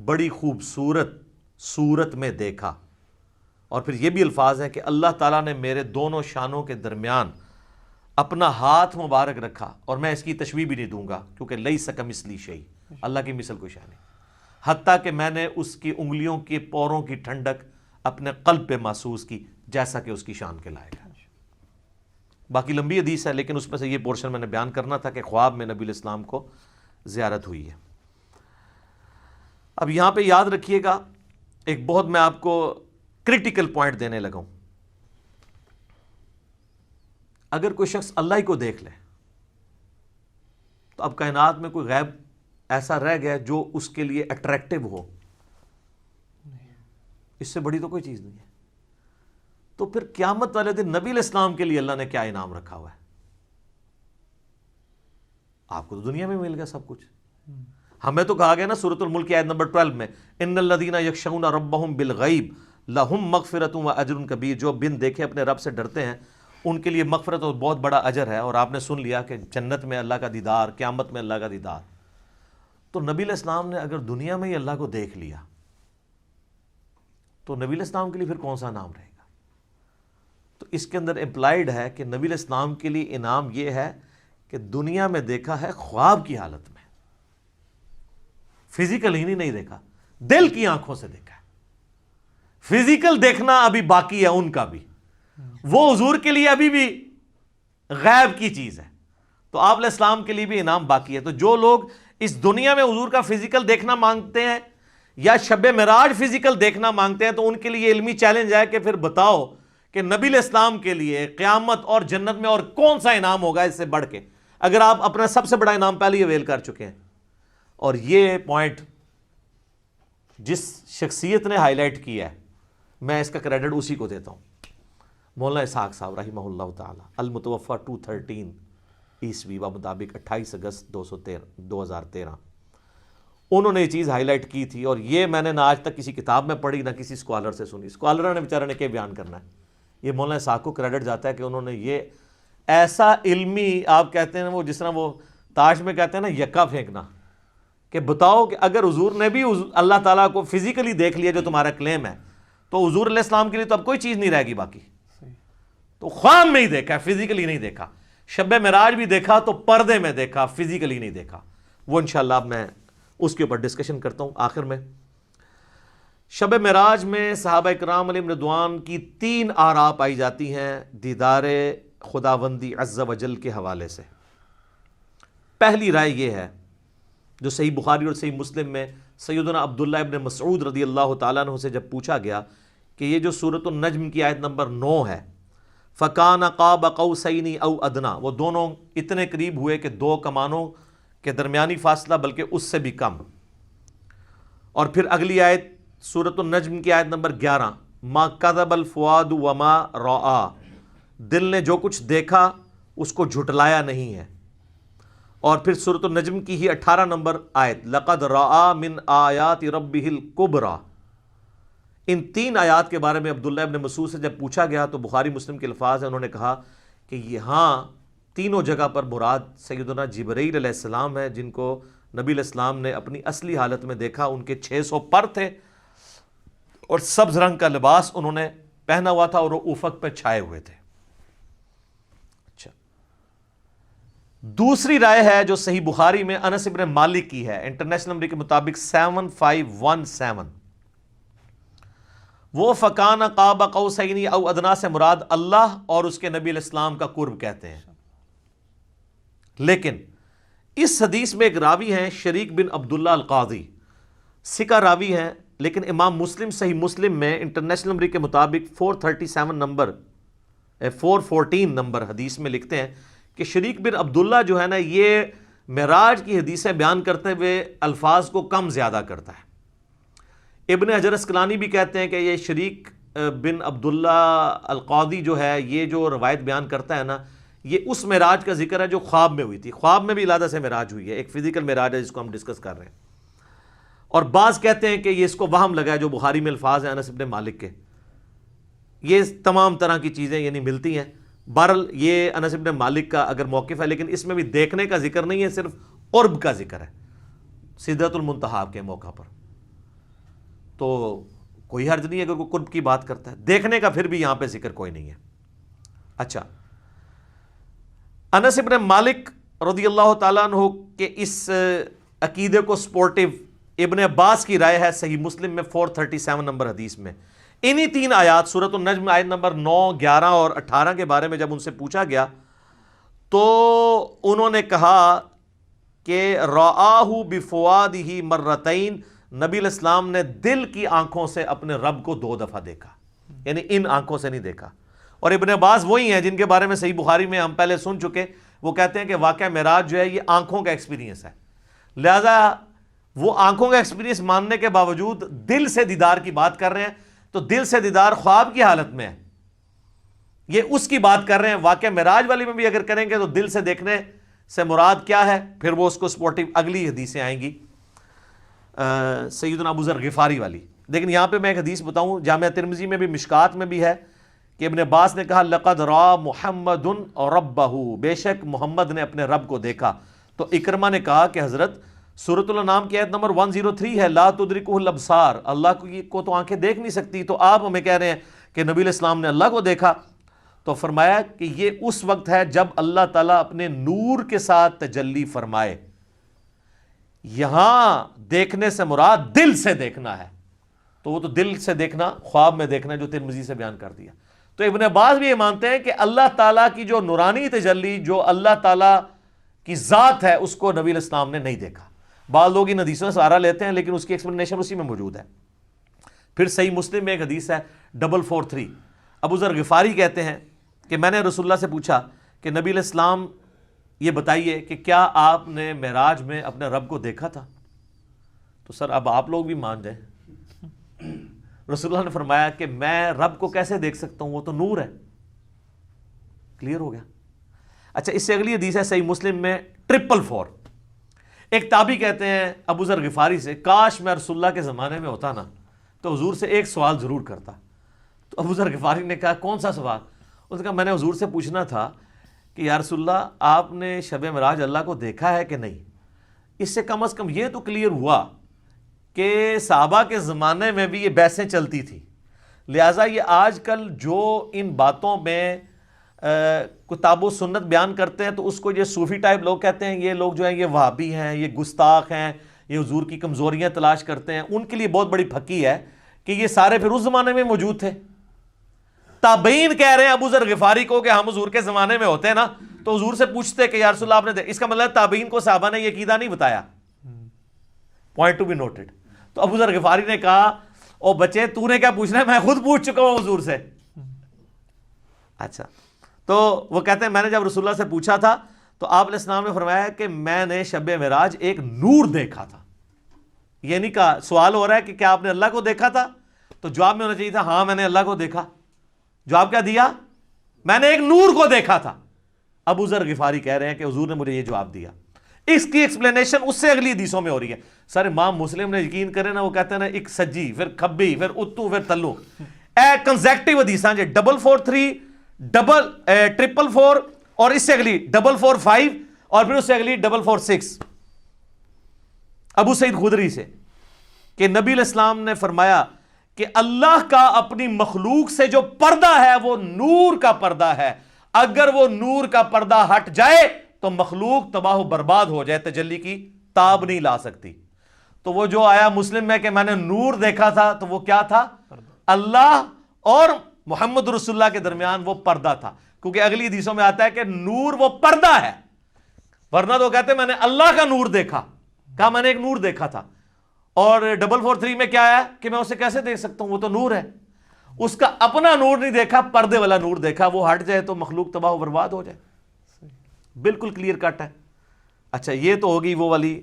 بڑی خوبصورت صورت میں دیکھا، اور پھر یہ بھی الفاظ ہیں کہ اللہ تعالیٰ نے میرے دونوں شانوں کے درمیان اپنا ہاتھ مبارک رکھا، اور میں اس کی تشبیہ بھی نہیں دوں گا کیونکہ لیس کمثلہ شیء، اللہ کی مثل کوئی شے نہیں، حتیٰ کہ میں نے اس کی انگلیوں کے پوروں کی ٹھنڈک اپنے قلب پہ محسوس کی جیسا کہ اس کی شان کے لائق ہے۔ باقی لمبی حدیث ہے، لیکن اس میں سے یہ پورشن میں نے بیان کرنا تھا کہ خواب میں نبی علیہ السلام کو زیارت ہوئی ہے۔ اب یہاں پہ یاد رکھیے گا، ایک بہت میں آپ کو کرٹیکل پوائنٹ دینے لگا ہوں۔ اگر کوئی شخص اللہ ہی کو دیکھ لے تو اب کائنات میں کوئی غیب ایسا رہ گیا جو اس کے لیے اٹریکٹیو ہو؟ اس سے بڑی تو کوئی چیز نہیں ہے۔ تو پھر قیامت والے دن نبی علیہ السلام کے لیے اللہ نے کیا انعام رکھا ہوا ہے؟ آپ کو تو دنیا میں مل گیا سب کچھ۔ ہمیں تو کہا گیا نا سورۃ الملک کی آیت نمبر 12 میں، ان الذین یخشون ربہم بالغیب لہم مغفرۃ و اجر کبیر، جو بن دیکھے اپنے رب سے ڈرتے ہیں ان کے لیے مغفرت اور بہت بڑا اجر ہے۔ اور آپ نے سن لیا کہ جنت میں اللہ کا دیدار، قیامت میں اللہ کا دیدار۔ تو نبی علیہ السلام نے اگر دنیا میں ہی اللہ کو دیکھ لیا تو نبی علیہ السلام کے لیے پھر کون سا انعام رہے گا؟ تو اس کے اندر امپلائڈ ہے کہ نبی علیہ السلام کے لیے انعام یہ ہے کہ دنیا میں دیکھا ہے خواب کی حالت میں، فزیکل ہی نہیں دیکھا، دل کی آنکھوں سے دیکھا ہے۔ فزیکل دیکھنا ابھی باقی ہے ان کا بھی، وہ حضور کے لیے ابھی بھی غیب کی چیز ہے، تو آپ علیہ السلام کے لیے بھی انعام باقی ہے۔ تو جو لوگ اس دنیا میں حضور کا فزیکل دیکھنا مانگتے ہیں یا شب معراج فزیکل دیکھنا مانگتے ہیں، تو ان کے لیے علمی چیلنج ہے کہ پھر بتاؤ کہ نبی علیہ السلام کے لیے قیامت اور جنت میں اور کون سا انعام ہوگا اس سے بڑھ کے، اگر آپ اپنا سب سے بڑا انعام پہلے ہی اویل کر چکے ہیں۔ اور یہ پوائنٹ جس شخصیت نے ہائی لائٹ کیا ہے، میں اس کا کریڈٹ اسی کو دیتا ہوں، مولانا اسحاق صاحب رحمہ اللہ تعالی، المتوفی 213 عیسوی مطابق 28 اگست 2013۔ انہوں نے یہ چیز ہائی لائٹ کی تھی، اور یہ میں نے نہ آج تک کسی کتاب میں پڑھی نہ کسی اسکالر سے سنی۔ اسکالر نے بیچارے نے کیا بیان کرنا ہے، یہ مولانا اسحاق کو کریڈٹ جاتا ہے کہ انہوں نے یہ ایسا علمی، آپ کہتے ہیں وہ جس طرح وہ تاش میں کہتے ہیں نا یکا پھینکنا، کہ بتاؤ کہ اگر حضور نے بھی اللہ تعالیٰ کو فزیکلی دیکھ لیا جو تمہارا کلیم ہے، تو حضور علیہ السلام کے لیے تو اب کوئی چیز نہیں رہے گی باقی۔ تو خواب میں ہی دیکھا، فزیکلی نہیں دیکھا، شب معراج بھی دیکھا تو پردے میں دیکھا، فزیکلی نہیں دیکھا۔ وہ انشاءاللہ اب میں اس کے اوپر ڈسکشن کرتا ہوں آخر میں۔ شب معراج میں صحابہ اکرام علیہم رضوان کی 3 آراء پائی جاتی ہیں دیدار خداوندی عز و جل کے حوالے سے۔ پہلی رائے یہ ہے جو صحیح بخاری اور صحیح مسلم میں سیدنا عبداللہ ابن مسعود رضی اللہ تعالیٰ عنہ سے جب پوچھا گیا کہ یہ جو سورۃ النجم کی آیت نمبر 9 ہے، فَكَانَ قَابَ قَوْسَيْنِ أَوْ أَدْنَىٰ، وہ دونوں اتنے قریب ہوئے کہ 2 کمانوں کے درمیانی فاصلہ بلکہ اس سے بھی کم۔ اور پھر اگلی آیت سورۃ النجم کی آیت نمبر 11، مَا كَذَبَ الْفُؤَادُ وَمَا رَأَىٰ، دل نے جو کچھ دیکھا اس کو جھٹلایا نہیں ہے۔ اور پھر سورۃ النجم کی ہی 18 نمبر آیت، لَقَدْ رَأَىٰ مِنْ آیَاتِ رَبِّهِ الْكُبْرَىٰ۔ ان 3 آیات کے بارے میں عبداللہ ابن مسعود سے جب پوچھا گیا تو بخاری مسلم کے الفاظ ہیں، انہوں نے کہا کہ یہاں تینوں جگہ پر مراد سیدنا جبرائیل علیہ السلام ہے، جن کو نبی علیہ السلام نے اپنی اصلی حالت میں دیکھا۔ ان کے 600 پر تھے اور سبز رنگ کا لباس انہوں نے پہنا ہوا تھا اور وہ افق پہ چھائے ہوئے تھے۔ اچھا، دوسری رائے ہے جو صحیح بخاری میں انس ابن مالک کی ہے، انٹرنیشنل نمبر کے مطابق 7517، وہ فَكَانَ قَابَ قَوْسَيْنِ أَوْ أَدْنَىٰ سے مراد اللہ اور اس کے نبی علیہ السلام کا قرب کہتے ہیں۔ لیکن اس حدیث میں ایک راوی ہیں شریک بن عبداللہ القاضی، ثقہ راوی ہیں، لیکن امام مسلم صحیح مسلم میں انٹرنیشنل نمبر کے مطابق 414 نمبر حدیث میں لکھتے ہیں کہ شریک بن عبداللہ جو ہے نا، یہ معراج کی حدیثیں بیان کرتے ہوئے الفاظ کو کم زیادہ کرتا ہے۔ ابن حجر اسقلانی بھی کہتے ہیں کہ یہ شریک بن عبداللہ القاضی جو ہے، یہ جو روایت بیان کرتا ہے نا، یہ اس معراج کا ذکر ہے جو خواب میں ہوئی تھی۔ خواب میں بھی علیحدہ سے معراج ہوئی ہے، ایک فزیکل معراج ہے جس کو ہم ڈسکس کر رہے ہیں۔ اور بعض کہتے ہیں کہ یہ اس کو وہم لگا ہے جو بخاری میں الفاظ ہیں انس بن مالک کے. یہ تمام طرح کی چیزیں یعنی ملتی ہیں. بہرحال یہ انس بن مالک کا اگر موقف ہے، لیکن اس میں بھی دیکھنے کا ذکر نہیں ہے، صرف قرب کا ذکر ہے سدرۃ المنتہا کے موقع پر. تو کوئی حرج نہیں اگر کوئی قرب کی بات کرتا ہے، دیکھنے کا پھر بھی یہاں پہ ذکر کوئی نہیں ہے. اچھا، انس بن مالک رضی اللہ تعالیٰ عنہ کے اس عقیدے کو سپورٹیو ابن عباس کی رائے ہے صحیح مسلم میں 437 نمبر حدیث میں. انہی 3 آیات سورۃ النجم آیت نمبر 9، 11 اور 18 کے بارے میں جب ان سے پوچھا گیا تو انہوں نے کہا کہ رآہ بفؤادہ مرتین، نبی علیہ السلام نے دل کی آنکھوں سے اپنے رب کو 2 دفعہ دیکھا، یعنی ان آنکھوں سے نہیں دیکھا. اور ابن عباس وہی ہیں جن کے بارے میں صحیح بخاری میں ہم پہلے سن چکے. وہ کہتے ہیں کہ واقعہ معراج جو ہے یہ آنکھوں کا ایکسپیرینس ہے، لہذا وہ آنکھوں کا ایکسپیرینس ماننے کے باوجود دل سے دیدار کی بات کر رہے ہیں. تو دل سے دیدار خواب کی حالت میں ہے، یہ اس کی بات کر رہے ہیں. واقعہ معراج والی میں بھی اگر کریں گے تو دل سے دیکھنے سے مراد کیا ہے، پھر وہ اس کو سپورٹیو اگلی حدیثیں آئیں گی سیدنا ابو ذر غفاری والی. لیکن یہاں پہ میں ایک حدیث بتاؤں، جامعہ ترمذی میں بھی مشکات میں بھی ہے کہ ابن عباس نے کہا لقد را محمد ربہ، بے شک محمد نے اپنے رب کو دیکھا. تو اکرمہ نے کہا کہ حضرت سورۃ الانعام کی آیت نمبر 103 ہے لا تدرکہ الابصار، اللہ کو تو آنکھیں دیکھ نہیں سکتی، تو آپ ہمیں کہہ رہے ہیں کہ نبی علیہ السلام نے اللہ کو دیکھا. تو فرمایا کہ یہ اس وقت ہے جب اللہ تعالیٰ اپنے نور کے ساتھ تجلی فرمائے. یہاں دیکھنے سے مراد دل سے دیکھنا ہے، تو وہ تو دل سے دیکھنا خواب میں دیکھنا جو ترمذی سے بیان کر دیا. تو ابن عباس بھی یہ مانتے ہیں کہ اللہ تعالیٰ کی جو نورانی تجلی، جو اللہ تعالیٰ کی ذات ہے، اس کو نبی علیہ السلام نے نہیں دیکھا. بعض لوگ ان حدیثوں سے سہارا لیتے ہیں لیکن اس کی ایکسپلینیشن اسی میں موجود ہے. پھر صحیح مسلم میں ایک حدیث ہے 443. ابو ذر غفاری کہتے ہیں کہ میں نے رسول اللہ سے پوچھا کہ نبی علیہ السلام یہ بتائیے کہ کیا آپ نے معراج میں اپنے رب کو دیکھا تھا؟ تو سر اب آپ لوگ بھی مان جائیں. رسول اللہ نے فرمایا کہ میں رب کو کیسے دیکھ سکتا ہوں، وہ تو نور ہے. کلیئر ہو گیا. اچھا، اس سے اگلی حدیث ہے صحیح مسلم میں 444. ایک تابعی کہتے ہیں ابو ذر غفاری سے کاش میں رسول اللہ کے زمانے میں ہوتا نا تو حضور سے ایک سوال ضرور کرتا. تو ابو ذر غفاری نے کہا کون سا سوال؟ اس نے کہا میں نے حضور سے پوچھنا تھا کہ یا رسول اللہ آپ نے شب معراج اللہ کو دیکھا ہے کہ نہیں. اس سے کم از کم یہ تو کلیئر ہوا کہ صحابہ کے زمانے میں بھی یہ بحثیں چلتی تھی، لہٰذا یہ آج کل جو ان باتوں میں کتاب و سنت بیان کرتے ہیں تو اس کو یہ صوفی ٹائپ لوگ کہتے ہیں، یہ لوگ جو ہیں یہ وہابی ہیں، یہ گستاخ ہیں، یہ حضور کی کمزوریاں تلاش کرتے ہیں. ان کے لیے بہت بڑی پھکی ہے کہ یہ سارے پھر اس زمانے میں موجود تھے. تابعین کہہ رہے ہیں ابو ذر غفاری کو کہ ہم حضور کے زمانے میں ہوتے ہیں نا تو حضور سے پوچھتے کہ یا رسول اللہ آپ نے اس کا مطلب تابعین کو صحابہ نے یہ عقیدہ نہیں بتایا. Point to be noted. تو ابو ذر غفاری نے کہا او بچے تو نے کیا پوچھنا ہے، میں خود پوچھ چکا ہوں حضور سے. اچھا، تو وہ کہتے ہیں میں نے جب رسول اللہ سے پوچھا تھا تو آپ علیہ السلام نے فرمایا کہ میں نے شب معراج ایک نور دیکھا تھا. یہ نہیں کہا، سوال ہو رہا ہے کہ کیا آپ نے اللہ کو دیکھا تھا، تو جواب میں ہونا چاہیے تھا ہاں میں نے اللہ کو دیکھا. جواب کیا دیا؟ میں نے ایک نور کو دیکھا تھا. ابو ذر غفاری کہہ رہے ہیں کہ حضور نے مجھے یہ جواب دیا. اس کی ایکسپلینیشن اس سے اگلی حدیثوں میں ہو رہی ہے. سر امام مسلم نے یقین کرے نا، وہ کہتے ہیں نا ایک سجی پھر کھبی پھر اتو پھر تلو، کنزیکٹیو حدیثاں جی 443 444 اور اس سے اگلی 445 اور پھر اس سے اگلی 446 ابو سعید خدری سے کہ نبی علیہ السلام نے فرمایا کہ اللہ کا اپنی مخلوق سے جو پردہ ہے وہ نور کا پردہ ہے، اگر وہ نور کا پردہ ہٹ جائے تو مخلوق تباہ و برباد ہو جائے، تجلی کی تاب نہیں لا سکتی. تو وہ جو آیا مسلم میں کہ میں نے نور دیکھا تھا تو وہ کیا تھا؟ اللہ اور محمد رسول اللہ کے درمیان وہ پردہ تھا، کیونکہ اگلی حدیثوں میں آتا ہے کہ نور وہ پردہ ہے. ورنہ تو کہتے ہیں میں نے اللہ کا نور دیکھا، کہا میں نے ایک نور دیکھا تھا. اور 443 میں کیا ہے کہ میں اسے کیسے دیکھ سکتا ہوں، وہ تو نور ہے. اس کا اپنا نور نہیں دیکھا، پردے والا نور دیکھا، وہ ہٹ جائے تو مخلوق تباہ و برباد ہو جائے. بالکل کلیئر کٹ ہے. اچھا، یہ تو ہوگی وہ والی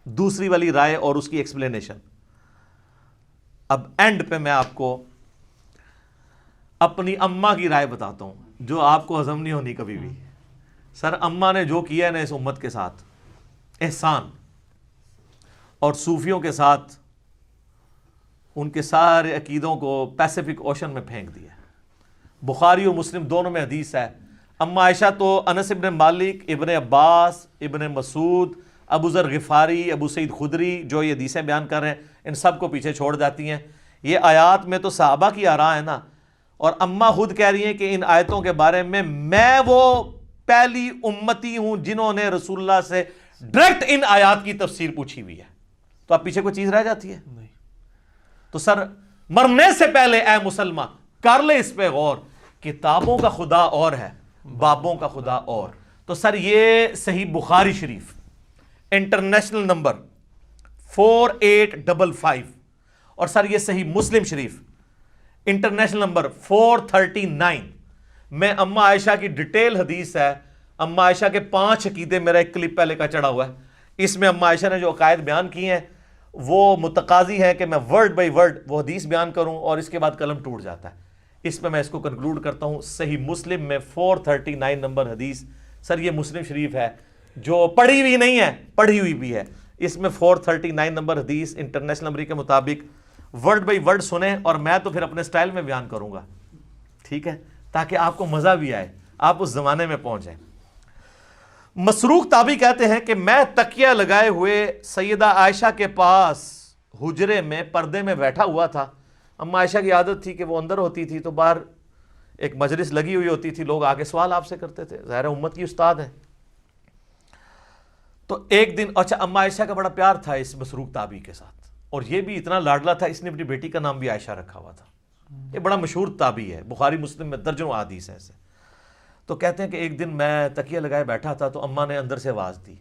دوسری والی رائے اور اس کی ایکسپلینیشن. اب اینڈ پہ میں آپ کو اپنی اماں کی رائے بتاتا ہوں جو آپ کو ہضم نہیں ہونی کبھی بھی. سر اماں نے جو کیا ہے نا اس امت کے ساتھ احسان اور صوفیوں کے ساتھ ان کے سارے عقیدوں کو پیسیفک اوشن میں پھینک دیا. بخاری اور مسلم دونوں میں حدیث ہے. اما عائشہ تو انس ابن مالک، ابن عباس، ابن مسعود، ابو ذر غفاری، ابو سعید خدری جو یہ حدیثیں بیان کر رہے ہیں ان سب کو پیچھے چھوڑ جاتی ہیں. یہ آیات میں تو صحابہ کی آراء ہے نا، اور اما خود کہہ رہی ہیں کہ ان آیتوں کے بارے میں وہ پہلی امتی ہوں جنہوں نے رسول اللہ سے ڈائریکٹ ان آیات کی تفسیر پوچھی ہوئی ہے. تو اب پیچھے کوئی چیز رہ جاتی ہے؟ نہیں. تو سر مرنے سے پہلے اے مسلمان کر لے اس پہ غور. کتابوں کا خدا اور ہے، بابوں کا خدا اور. تو سر یہ صحیح بخاری شریف انٹرنیشنل نمبر 4855، اور سر یہ صحیح مسلم شریف انٹرنیشنل نمبر 439 میں اما عائشہ کی ڈیٹیل حدیث ہے. اما عائشہ کے 5 عقیدے، میرا ایک کلپ پہلے کا چڑھا ہوا ہے، اس میں اما عائشہ نے جو عقائد بیان کی ہیں وہ متقاضی ہے کہ میں ورڈ بائی ورڈ وہ حدیث بیان کروں، اور اس کے بعد قلم ٹوٹ جاتا ہے. اس پہ میں اس کو کنکلوڈ کرتا ہوں. صحیح مسلم میں 439 نمبر حدیث. سر یہ مسلم شریف ہے جو پڑھی ہوئی نہیں ہے، پڑھی ہوئی بھی ہے. اس میں 439 نمبر حدیث انٹرنیشنل نمبر کے مطابق ورڈ بائی ورڈ سنیں، اور میں تو پھر اپنے سٹائل میں بیان کروں گا، ٹھیک ہے، تاکہ آپ کو مزہ بھی آئے، آپ اس زمانے میں پہنچ جائیں. مسروق تابعی کہتے ہیں کہ میں تکیہ لگائے ہوئے سیدہ عائشہ کے پاس حجرے میں پردے میں بیٹھا ہوا تھا. اما عائشہ کی عادت تھی کہ وہ اندر ہوتی تھی تو باہر ایک مجلس لگی ہوئی ہوتی تھی، لوگ آگے سوال آپ سے کرتے تھے، ظاہر امت کی استاد ہیں. تو ایک دن، اچھا اما عائشہ کا بڑا پیار تھا اس مسروق تابعی کے ساتھ، اور یہ بھی اتنا لاڈلا تھا اس نے اپنی بیٹی کا نام بھی عائشہ رکھا ہوا تھا. یہ بڑا مشہور تابعی ہے، بخاری مسلم میں درجنوں احادیث ہیں ایسے. تو کہتے ہیں کہ ایک دن میں تکیہ لگائے بیٹھا تھا تو اماں نے اندر سے آواز دی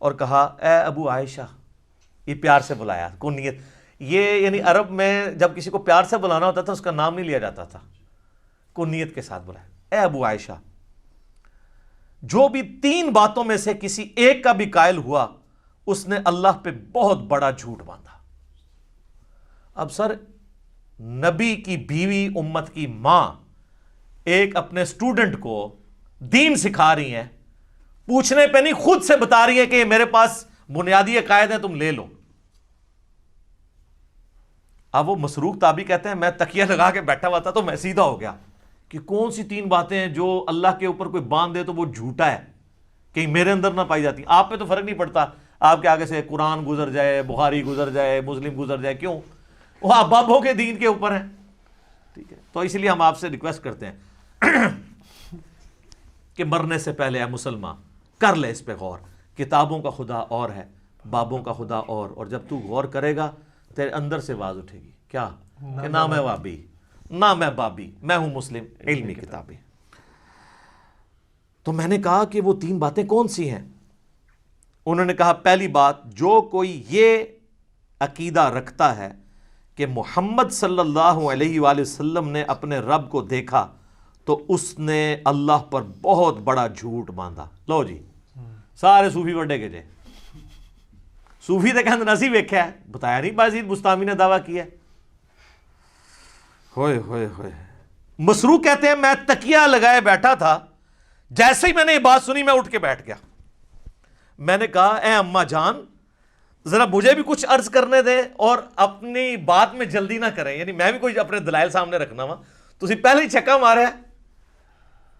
اور کہا اے ابو عائشہ. یہ پیار سے بلایا، کنیت. یہ یعنی عرب میں جب کسی کو پیار سے بلانا ہوتا تھا اس کا نام نہیں لیا جاتا تھا، کنیت کے ساتھ بلایا. اے ابو عائشہ، جو بھی 3 باتوں میں سے کسی ایک کا بھی قائل ہوا اس نے اللہ پہ بہت بڑا جھوٹ باندھا. اب سر نبی کی بیوی، امت کی ماں، ایک اپنے سٹوڈنٹ کو دین سکھا رہی ہیں، پوچھنے پہ نہیں خود سے بتا رہی ہے کہ میرے پاس بنیادی عقائد ہیں، تم لے لو. اب وہ مسروق تابعی کہتے ہیں میں تکیہ لگا کے بیٹھا ہوا تھا تو میں سیدھا ہو گیا کہ کون سی 3 باتیں ہیں جو اللہ کے اوپر کوئی باندھ دے تو وہ جھوٹا ہے، کہیں میرے اندر نہ پائی جاتی. آپ پہ تو فرق نہیں پڑتا، آپ کے آگے سے قرآن گزر جائے، بخاری گزر جائے، مسلم گزر جائے، کیوں؟ وہ آپ بابوں کے دین کے اوپر ہیں، ٹھیک ہے. تو اس لیے ہم آپ سے ریکویسٹ کرتے ہیں کہ مرنے سے پہلے اے مسلمان کر لے اس پہ غور. کتابوں کا خدا اور ہے، بابوں کا خدا اور جب تو غور کرے گا تیرے اندر سے آواز اٹھے گی، کیا کہ نہ میں وابی، نہ میں بابی، میں ہوں مسلم علمی کتابی. تو میں نے کہا کہ وہ 3 باتیں کون سی ہیں؟ انہوں نے کہا پہلی بات، جو کوئی یہ عقیدہ رکھتا ہے کہ محمد صلی اللہ علیہ وآلہ وسلم نے اپنے رب کو دیکھا تو اس نے اللہ پر بہت بڑا جھوٹ باندھا. لو جی سارے صوفی وڈے کے جے صوفی تے کہندے نسی ویکھیا ہے، بتایا نہیں بازید بستامی نے دعویٰ کیا ہے. ہوئے ہوئے ہوئے. مسروق کہتے ہیں میں تکیہ لگائے بیٹھا تھا، جیسے ہی میں نے یہ بات سنی میں اٹھ کے بیٹھ گیا. میں نے کہا اے اماں جان ذرا مجھے بھی کچھ عرض کرنے دیں اور اپنی بات میں جلدی نہ کریں، یعنی میں بھی کوئی اپنے دلائل سامنے رکھنا وا، تسی پہلے ہی چھکا مارے ہے،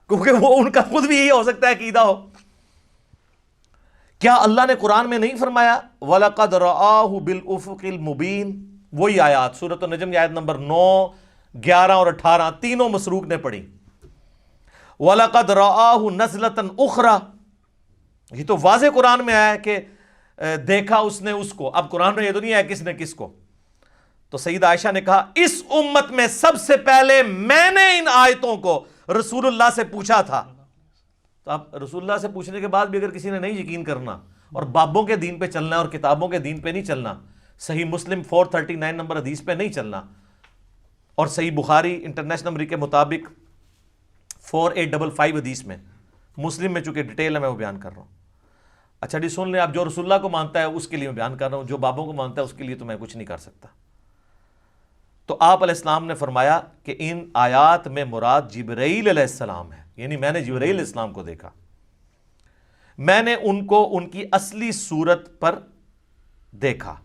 کیونکہ وہ ان کا خود بھی یہی ہو سکتا ہے عقیدہ ہو. کیا اللہ نے قرآن میں نہیں فرمایا وَلَقَدْ رَآهُ بِالْأُفُقِ الْمُبِينِ؟ وہی آیات سورۃ النجم کی آیت نمبر 9، 11 اور 18 تینوں مسروق نے پڑھی. وَلَقَدْ رَآهُ نَزْلَةً أُخْرَى، یہ تو واضح قرآن میں آیا ہے کہ دیکھا اس نے اس کو. اب قرآن میں یہ تو نہیں ہے کس نے کس کو. تو سیدہ عائشہ نے کہا اس امت میں سب سے پہلے میں نے ان آیتوں کو رسول اللہ سے پوچھا تھا. تو اب رسول اللہ سے پوچھنے کے بعد بھی اگر کسی نے نہیں یقین کرنا اور بابوں کے دین پہ چلنا اور کتابوں کے دین پہ نہیں چلنا، صحیح مسلم 439 نمبر حدیث پہ نہیں چلنا، اور صحیح بخاری انٹرنیشنل نمبر کے مطابق 4855 حدیث میں، مسلم میں چونکہ ڈیٹیل ہے میں وہ بیان کر رہا ہوں. اچھا جی سن لیں، آپ جو رسول اللہ کو مانتا ہے اس کے لیے میں بیان کر رہا ہوں، جو بابوں کو مانتا ہے اس کے لیے تو میں کچھ نہیں کر سکتا. تو آپ علیہ السلام نے فرمایا کہ ان آیات میں مراد جبرائیل علیہ السلام ہے، یعنی میں نے جبرائیل علیہ السلام کو دیکھا، میں نے ان کو ان کی اصلی صورت پر دیکھا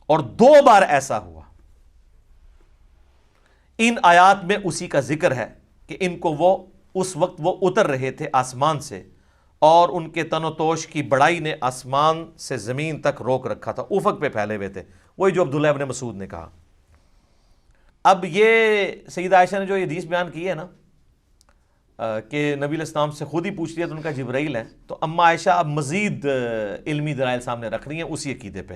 اور 2 بار ایسا ہوا۔ ان آیات میں اسی کا ذکر ہے کہ ان کو وہ اس وقت وہ اتر رہے تھے آسمان سے، اور ان کے تن و توش کی بڑائی نے آسمان سے زمین تک روک رکھا تھا، افق پہ پھیلے ہوئے تھے، وہی جو عبداللہ ابن مسعود نے کہا۔ اب یہ سیدہ عائشہ نے جو یہ حدیث بیان کی ہے نا کہ نبی علیہ السلام سے خود ہی پوچھ لیا تو ان کا جبرائیل ہے، تو اما عائشہ اب مزید علمی دلائل سامنے رکھ رہی ہیں اسی عقیدے پہ۔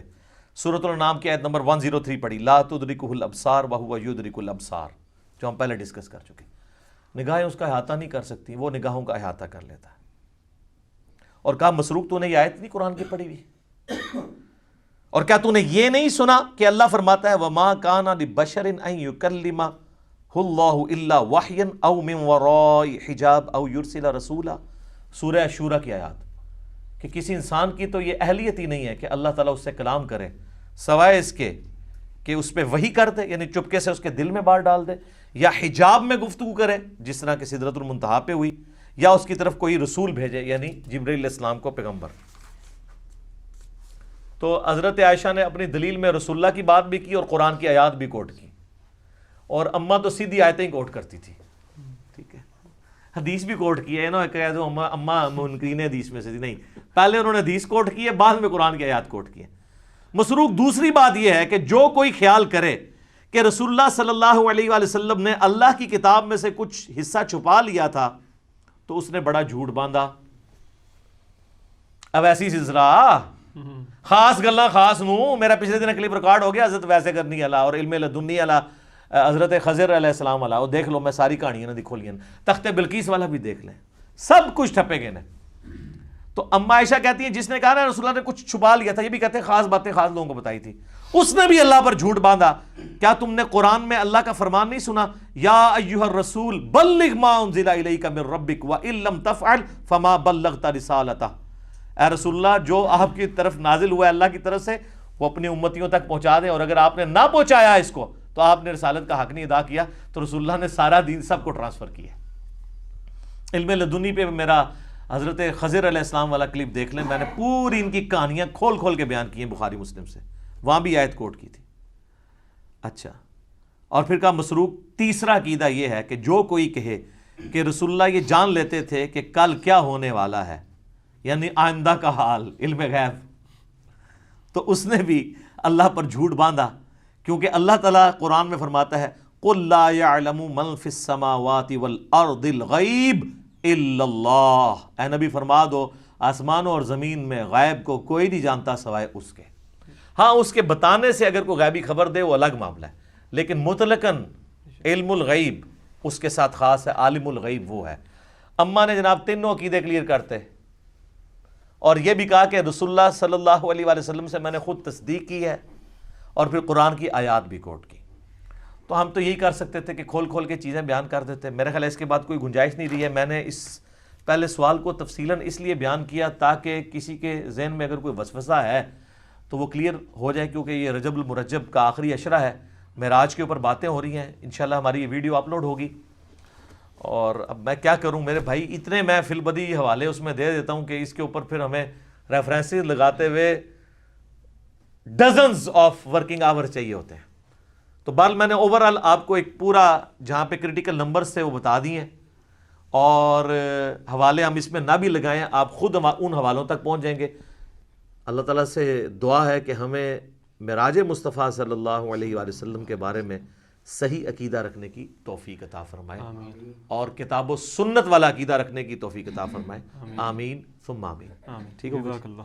سورۃ الانعام کی آیت نمبر 103 پڑھی، لا تدرکہ الابصار وہو یدرک الابصار، جو ہم پہلے ڈسکس کر چکے۔ نگاہیں اس کا احاطہ نہیں کر سکتی، وہ نگاہوں کا احاطہ کر لیتا ہے۔ اور کہا مسروق تو نے یہ آیت نہیں قرآن کی پڑھی ہوئی؟ اور کیا تو نے یہ نہیں سنا کہ اللہ فرماتا ہے وَمَا كَانَ لِبَشَرٍ أَن يُكَلِّمَهُ اللَّهُ إِلَّا وَحْيًا أَوْ مِن وَرَاءِ حِجَابٍ أَوْ يُرْسِلَ رَسُولًا۔ سورہ شورى کی آیات کہ کسی انسان کی تو یہ اہلیت ہی نہیں ہے کہ اللہ تعالیٰ اس سے کلام کرے سوائے اس کے کہ اس پہ وحی کر دے، یعنی چپکے سے اس کے دل میں بات ڈال دے، یا حجاب میں گفتگو کرے جس طرح کہ سدرۃ المنتہا پہ ہوئی، یا اس کی طرف کوئی رسول بھیجے یعنی جبرائیل علیہ السلام کو پیغمبر۔ تو حضرت عائشہ نے اپنی دلیل میں رسول اللہ کی بات بھی کی اور قرآن کی آیات بھی کوٹ کی، اور اماں تو سیدھی آیتیں ہی کوٹ کرتی تھی، ٹھیک ہے، حدیث بھی کوٹ کی ہے نا، کہہ دو اماں منکرین حدیث میں سے تھی، نہیں، پہلے انہوں نے حدیث کوٹ کی ہے، بعد میں قرآن کی آیات کوٹ کی ہے۔ مسروق دوسری بات یہ ہے کہ جو کوئی خیال کرے کہ رسول اللہ صلی اللہ علیہ وآلہ وسلم نے اللہ کی کتاب میں سے کچھ حصہ چھپا لیا تھا تو اس نے بڑا جھوٹ باندھا۔ اب ایسی سلسلہ خاص گلاں خاص نو، میرا پچھلے دن کلپ ریکارڈ ہو گیا حضرت ویسے کرنی والا اور علم لدنی والا، حضرت خضر علیہ السلام والا، وہ دیکھ لو، میں ساری کہانیاں نہ دکھو لین، تخت بلقیس والا بھی دیکھ لیں، سب کچھ ٹھپے گئے نا۔ تو اما عائشہ کہتی ہیں جس نے کہا نا رسول اللہ نے کچھ چھپا لیا تھا، یہ بھی کہتے ہیں خاص باتیں خاص لوگوں کو بتائی تھی، اس نے بھی اللہ پر جھوٹ باندھا۔ کیا تم نے قرآن میں اللہ کا فرمان نہیں سنا، یا ایھا الرسول بلغ ما انزل الیک من ربک وان لم تفعل فما بلغت رسالتہ، اے رسول اللہ جو آپ کی طرف نازل ہوا ہے اللہ کی طرف سے وہ اپنی امتیوں تک پہنچا دیں، اور اگر آپ نے نہ پہنچایا اس کو تو آپ نے رسالت کا حق نہیں ادا کیا۔ تو رسول اللہ نے سارا دین سب کو ٹرانسفر کیا۔ علم لدنی پہ میرا حضرت خضر علیہ السلام والا کلپ دیکھ لیں، میں نے پوری ان کی کہانیاں کھول کھول کے بیان کی ہیں بخاری مسلم سے، وہاں بھی آیت کوٹ کی تھی۔ اچھا، اور پھر کہا مسروق تیسرا عقیدہ یہ ہے کہ جو کوئی کہے کہ رسول اللہ یہ جان لیتے تھے کہ کل کیا ہونے والا ہے، یعنی آئندہ کا حال، علم غیب، تو اس نے بھی اللہ پر جھوٹ باندھا، کیونکہ اللہ تعالیٰ قرآن میں فرماتا ہے قُلْ لَا يَعْلَمُ مَنْ فِي السَّمَاوَاتِ وَالْأَرْضِ الْغَيْبِ إِلَّا اللَّهُ، اے نبی فرما دو آسمانوں اور زمین میں غیب کو کوئی نہیں جانتا سوائے اس کے۔ ہاں اس کے بتانے سے اگر کوئی غیبی خبر دے وہ الگ معاملہ ہے، لیکن مطلقاً علم الغیب اس کے ساتھ خاص ہے، عالم الغیب وہ ہے۔ اماں نے جناب تینوں عقیدے کلیئر کرتے، اور یہ بھی کہا کہ رسول اللہ صلی اللہ علیہ وآلہ وسلم سے میں نے خود تصدیق کی ہے، اور پھر قرآن کی آیات بھی کوٹ کی۔ تو ہم تو یہی کر سکتے تھے کہ کھول کھول کے چیزیں بیان کر دیتے، میرے خیال ہے اس کے بعد کوئی گنجائش نہیں رہی ہے۔ میں نے اس پہلے سوال کو تفصیلاً اس لیے بیان کیا تاکہ کسی کے ذہن میں اگر کوئی وسوسہ ہے تو وہ کلیئر ہو جائے، کیونکہ یہ رجب المرجب کا آخری عشرہ ہے، معراج کے اوپر باتیں ہو رہی ہیں، انشاءاللہ ہماری یہ ویڈیو اپلوڈ ہوگی۔ اور اب میں کیا کروں میرے بھائی، اتنے میں فی البدی حوالے اس میں دے دیتا ہوں کہ اس کے اوپر پھر ہمیں ریفرنسز لگاتے ہوئے ڈزنز آف ورکنگ آور چاہیے ہوتے ہیں۔ تو بال میں نے اوورال آپ کو ایک پورا جہاں پہ کریٹیکل نمبرز تھے وہ بتا دیے، اور حوالے ہم اس میں نہ بھی لگائیں، آپ خود ان حوالوں تک پہنچ جائیں گے۔ اللہ تعالیٰ سے دعا ہے کہ ہمیں معراج مصطفیٰ صلی اللہ علیہ وآلہ وسلم کے بارے میں صحیح عقیدہ رکھنے کی توفیق عطا فرمائے، اور کتاب و سنت والا عقیدہ رکھنے کی توفیق عطا فرمائے، آمین ثم آمین۔ ٹھیک ہوگا؟